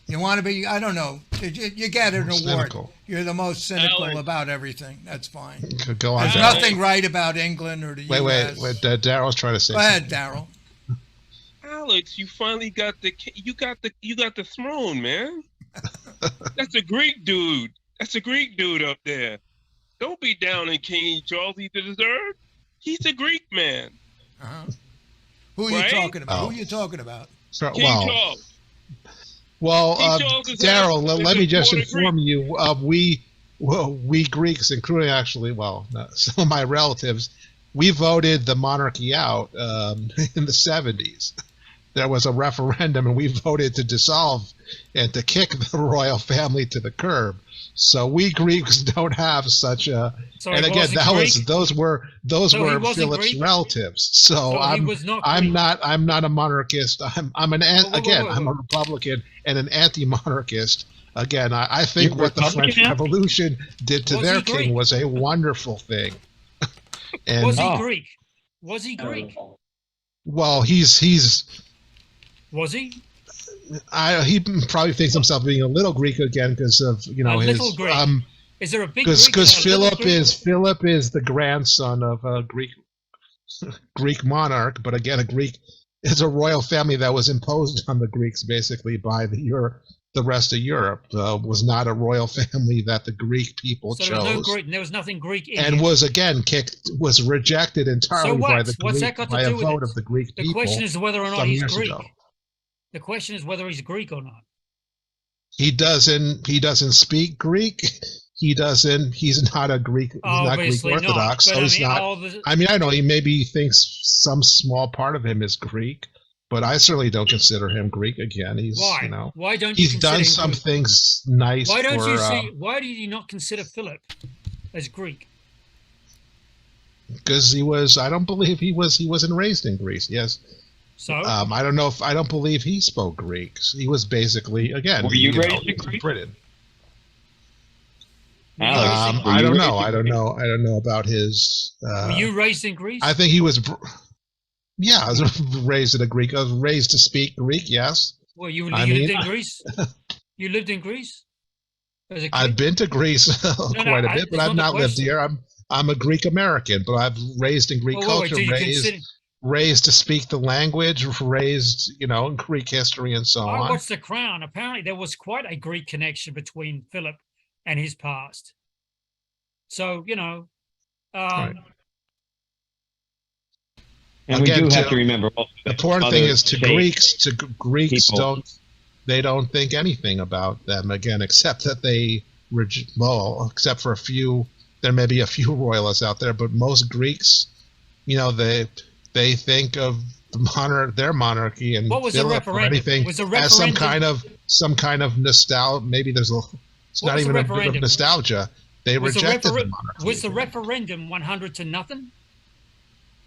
G: You want to be, I don't know. You get an award.
A: Cynical.
G: You're the most cynical about everything. That's fine.
A: Go on.
G: There's nothing right about England or the U.S.
A: Wait. Darryl's trying to say.
G: Go ahead, Darryl.
S: Alex, you finally got the throne, man. That's a Greek dude. That's a Greek dude up there. Don't be down in King Charles III. He's a Greek man.
G: Who are you talking about? Who are you talking about?
S: King Charles.
A: Well, Darryl, let me just inform you. We Greeks, including some of my relatives, we voted the monarchy out in the 70s. there was a referendum and we voted to dissolve and to kick the royal family to the curb. So we Greeks don't have such a.
E: So
A: and again, those were Philip's relatives. So I'm not a monarchist. I'm a Republican and an anti-monarchist. Again, I think what the French Revolution did to their king was a wonderful thing. And,
E: was he Greek? Was he Greek?
A: Well, he's.
E: Was he?
A: He probably thinks himself being a little Greek again because of his.
E: Little Greek. Is there a big Greek?
A: Because Philip is the grandson of a Greek monarch, but again, it's a royal family that was imposed on the Greeks basically by the rest of Europe. Was not a royal family that the Greek people chose.
E: There was no Greek. There was nothing Greek in
A: and
E: it.
A: was rejected entirely by the Greek, by a vote of the Greek people.
E: The question is whether or not he's Greek.
A: Ago.
E: The question is whether he's Greek or not.
A: He doesn't speak Greek. He's not a Greek. He's not Greek Orthodox. So he's not. I mean, I know he maybe thinks some small part of him is Greek, but I certainly don't consider him Greek. Again,
E: why? Why don't you?
A: He's done some things nice.
E: Why don't you see? Why do you not consider Philip as Greek?
A: Because I don't believe he wasn't raised in Greece. Yes.
E: So
A: I don't believe he spoke Greek. He was basically, again,
H: were you raised in Greek?
A: Britain.
H: I
A: don't know. I don't know about his.
E: Were you raised in Greece?
A: I think he was. Yeah, I was raised in Greek. I was raised to speak Greek. Yes.
E: Well, you lived in Greece. You lived in Greece. As a kid?
A: I've been to Greece quite a bit, but I've not lived here. I'm a Greek American, but I've raised in Greek culture. Raised to speak the language, raised, in Greek history and so on.
E: I watched The Crown. Apparently, there was quite a Greek connection between Philip and his past. So,
H: and again, we do have to remember also
A: the important thing is Greeks people. don't think anything about them again, except that except for a few. There may be a few royalists out there, but most Greeks, they think of their monarchy and Philip or anything as some kind of nostalgia. Maybe it's not even a bit of nostalgia. They rejected the monarchy.
E: Was the referendum 100 to nothing?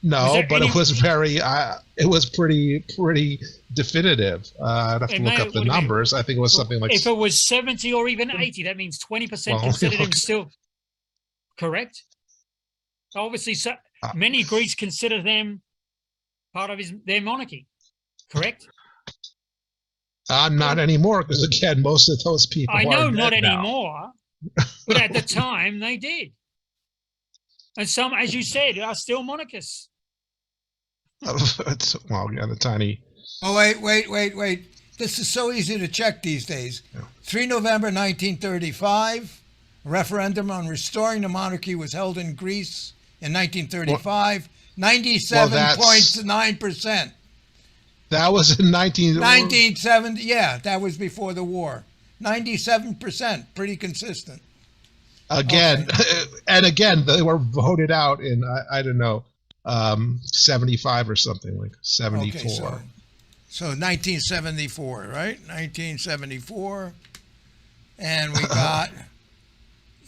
A: No, but it was it was pretty definitive. I'd have to look up the numbers. I think it was something like.
E: If it was 70 or even 80, that means 20% considered him still correct. Obviously, many Greeks consider them part of their monarchy, correct?
A: Not anymore, because again, most of those people.
E: I know not anymore, but at the time they did, and some, as you said, are still monarchists.
A: Well, yeah, the tiny.
G: Oh wait! This is so easy to check these days. Yeah. 3 November 1935, a referendum on restoring the monarchy was held in Greece in 1935. 97.9%.
A: That was in
G: 1970. Yeah, that was before the war. 97%, pretty consistent.
A: Again, okay. And again, they were voted out in I don't know, 75 or something, like 74. Okay,
G: so 1974, right? 1974, and we got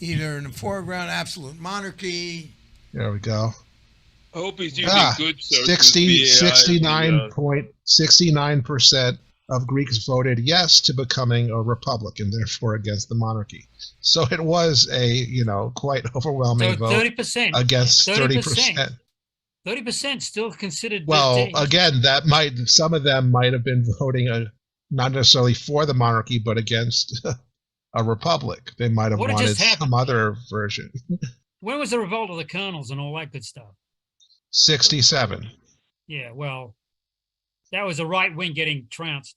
G: either in the foreground absolute monarchy.
A: There we go.
S: I hope he's using good searches.
A: 69% of Greeks voted yes to becoming a republic and therefore against the monarchy. So it was a, quite overwhelming vote
E: 30%
A: against 30%.
E: 30% still considered.
A: Well, again, some of them might have been voting not necessarily for the monarchy, but against a republic. They might have wanted some other version.
E: When was the revolt of the colonels and all that good stuff?
A: 67.
E: Yeah, well, that was a right wing getting trounced.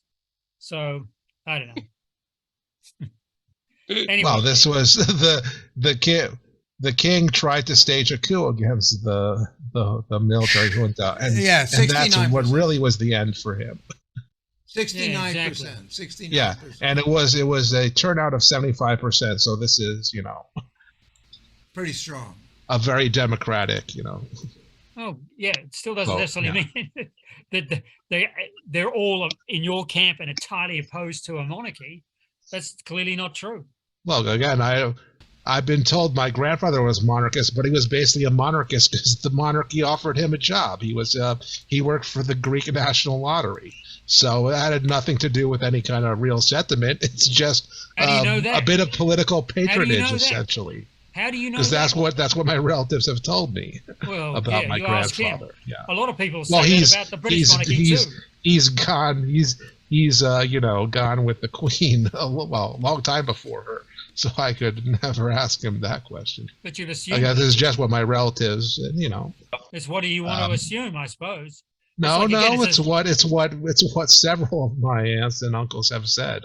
E: So I don't know. Anyway.
A: Well, this was the king tried to stage a coup against the military junta, and that's what really was the end for him.
G: 69%. Yeah, exactly. 69%.
A: Yeah, and it was a turnout of 75%. So this is
G: pretty strong.
A: A very democratic,
E: Oh, yeah, it still doesn't necessarily mean that they're all in your camp and entirely opposed to a monarchy. That's clearly not true.
A: Well, again, I've been told my grandfather was monarchist, but he was basically a monarchist because the monarchy offered him a job. He worked for the Greek National Lottery, so that had nothing to do with any kind of real sentiment. It's just a bit of political patronage, essentially.
E: How do you know?
A: Because that's what my relatives have told me about my grandfather. Yeah,
E: a lot of people say that about the British monarchy too.
A: He's gone. He's gone with the Queen a long time before her. So I could never ask him that question.
E: But you'd assume.
A: I guess this is just what my relatives,
E: It's what do you want to assume? I suppose.
A: It's what several of my aunts and uncles have said.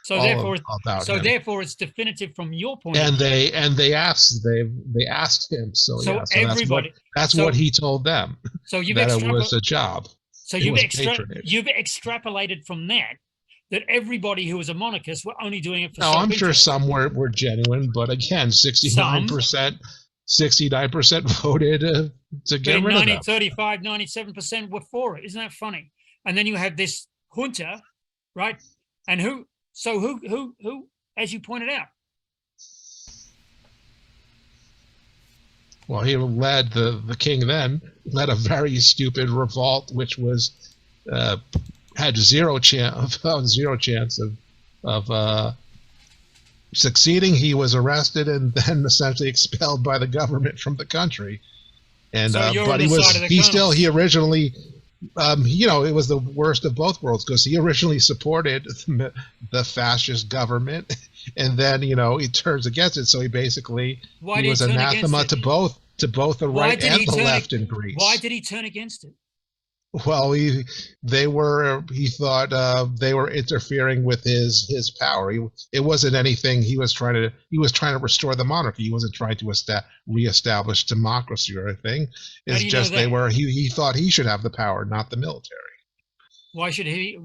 E: Therefore, it's definitive from your point of view.
A: They asked him. So
E: everybody.
A: That's what he told them.
E: So you've
A: that it was a job.
E: So you've extrapolated from that everybody who was a monarchist were only doing it for.
A: No, I'm sure some were genuine, but again, 69% voted to get rid of them.
E: 35, 97% were for it. Isn't that funny? And then you have this junta, right? And who, as you pointed out?
A: Well, he led the king then led a very stupid revolt, which was had zero chance of succeeding. He was arrested and then essentially expelled by the government from the country. And but he originally it was the worst of both worlds because he originally supported the fascist government, and then he turns against it. So he basically he was anathema to both the right and the left in Greece.
E: Why did he turn against it?
A: Well, he thought they were interfering with his power. It wasn't anything. He was trying to restore the monarchy. He wasn't trying to reestablish democracy or anything. It's just he thought he should have the power, not the military.
E: Why should he?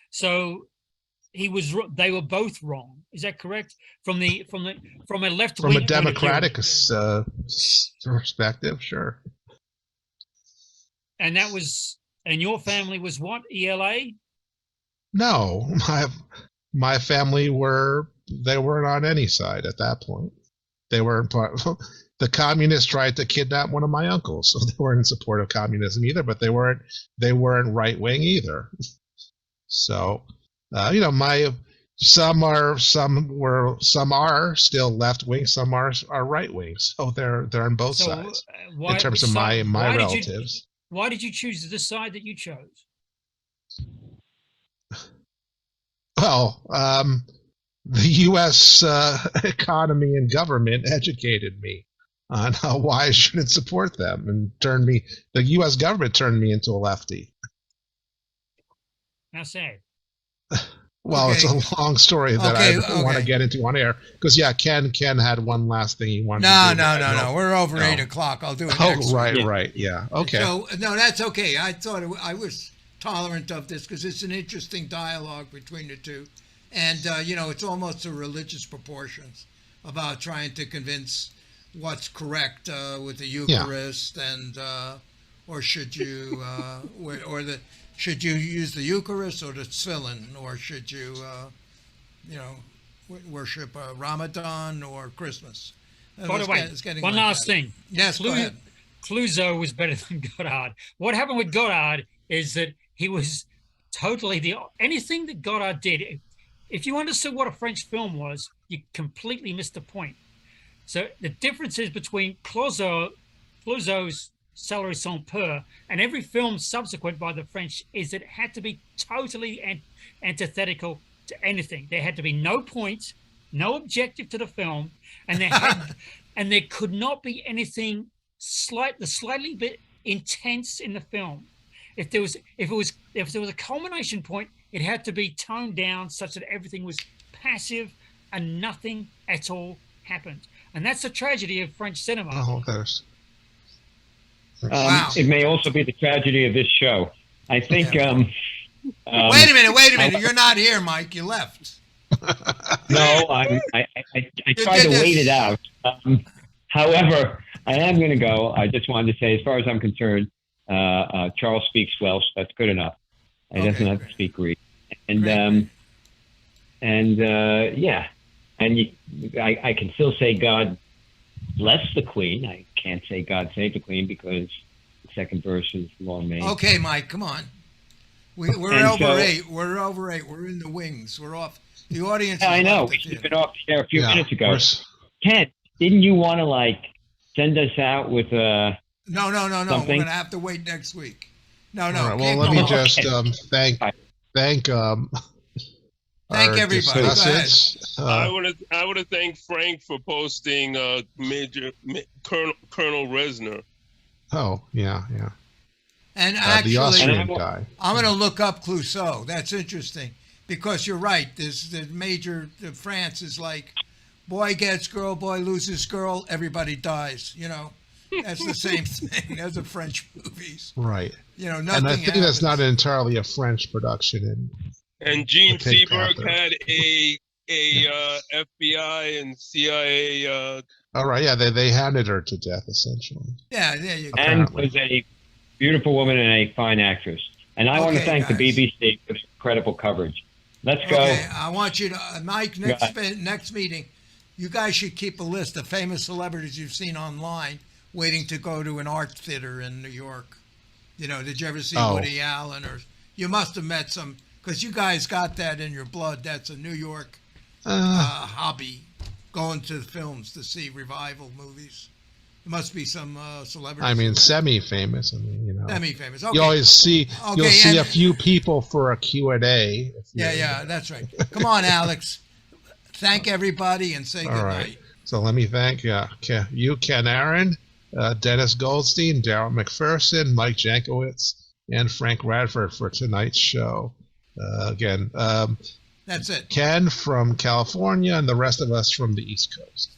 E: So they were both wrong. Is that correct? From a left
A: from a democratic perspective, sure.
E: And your family was what? ELA?
A: No, my family they weren't on any side at that point. They weren't part. The communists tried to kidnap one of my uncles, so they weren't in support of communism either. But they weren't right wing either. So, some are still left wing, some are right wing. So they're on both sides in terms of my relatives.
E: Why did you choose the side that you chose?
A: Well, the U.S. Economy and government educated me on why I shouldn't support them, and the U.S. government turned me into a lefty.
E: How sad.
A: Well, It's a long story that I don't want to get into on air because Ken had one last thing he wanted to do.
G: No. We're over 8 o'clock. I'll do it next week.
A: Right. Yeah. Okay.
G: So, no, that's okay. I thought I was tolerant of this because it's an interesting dialogue between the two. And, it's almost to religious proportions about trying to convince what's correct with the Eucharist or should you, should you use the Eucharist or the Tefillin, or should you, worship Ramadan or Christmas?
E: By the way, one last thing.
G: Yes, go ahead.
E: Clouseau was better than Godard. What happened with Godard is that he was totally anything that Godard did. If you understood what a French film was, you completely missed the point. So the difference is between Clouseau's Salary Sans Peur and every film subsequent by the French is that it had to be totally antithetical to anything. There had to be no point, no objective to the film, and there could not be anything slightly bit intense in the film. If there was a culmination point, it had to be toned down such that everything was passive and nothing at all happened. And that's the tragedy of French cinema.
A: Oh, there's.
H: Wow. It may also be the tragedy of this show. I think.
G: Wait a minute! You're not here, Mike. You left.
H: No, I tried to wait it out. However, I am going to go. I just wanted to say, as far as I'm concerned, Charles speaks Welsh. That's good enough. He doesn't have to speak Greek. And yeah, and I can still say God bless the Queen. I can't say God save the Queen because the second verse is long made.
G: Okay, Mike, come on. We're over 8. We're over 8. We're in the wings. We're off. The audience.
H: I know. We should have been off the air a few minutes ago. Ken, didn't you want to send us out with
G: No.
H: something?
G: We're gonna have to wait next week. No.
A: All right, well, let me just thank
G: everybody. Go ahead.
S: I want to thank Frank for posting Colonel Resner.
A: Oh, yeah.
G: And actually,
A: the Austrian guy.
G: I'm going to look up Clouseau. That's interesting because you're right. There's the major France is like, boy gets girl, boy loses girl, everybody dies. That's the same thing as the French movies.
A: Right.
G: Nothing.
A: And I think that's not entirely a French production.
S: And Gene Seberg had a FBI and CIA.
A: All right, yeah, they handed her to death essentially.
G: Yeah, there you go.
H: And was a beautiful woman and a fine actress. And I want to thank the BBC for the incredible coverage. Let's go.
G: Okay, I want you to, Mike, next meeting, you guys should keep a list of famous celebrities you've seen online waiting to go to an art theater in New York. Did you ever see Woody Allen? Or you must have met some, because you guys got that in your blood. That's a New York hobby, going to the films to see revival movies. There must be some celebrities.
A: I mean, semi-famous.
G: Semi-famous. Okay.
A: You always see, you'll see a few people for a Q&A.
G: Yeah, that's right. Come on, Alex. Thank everybody and say good night.
A: So let me thank you, Ken Aaron, Dennis Goldstein, Darryl McPherson, Mike Jankowitz, and Frank Radford for tonight's show. Again,
G: that's it.
A: Ken from California and the rest of us from the East Coast.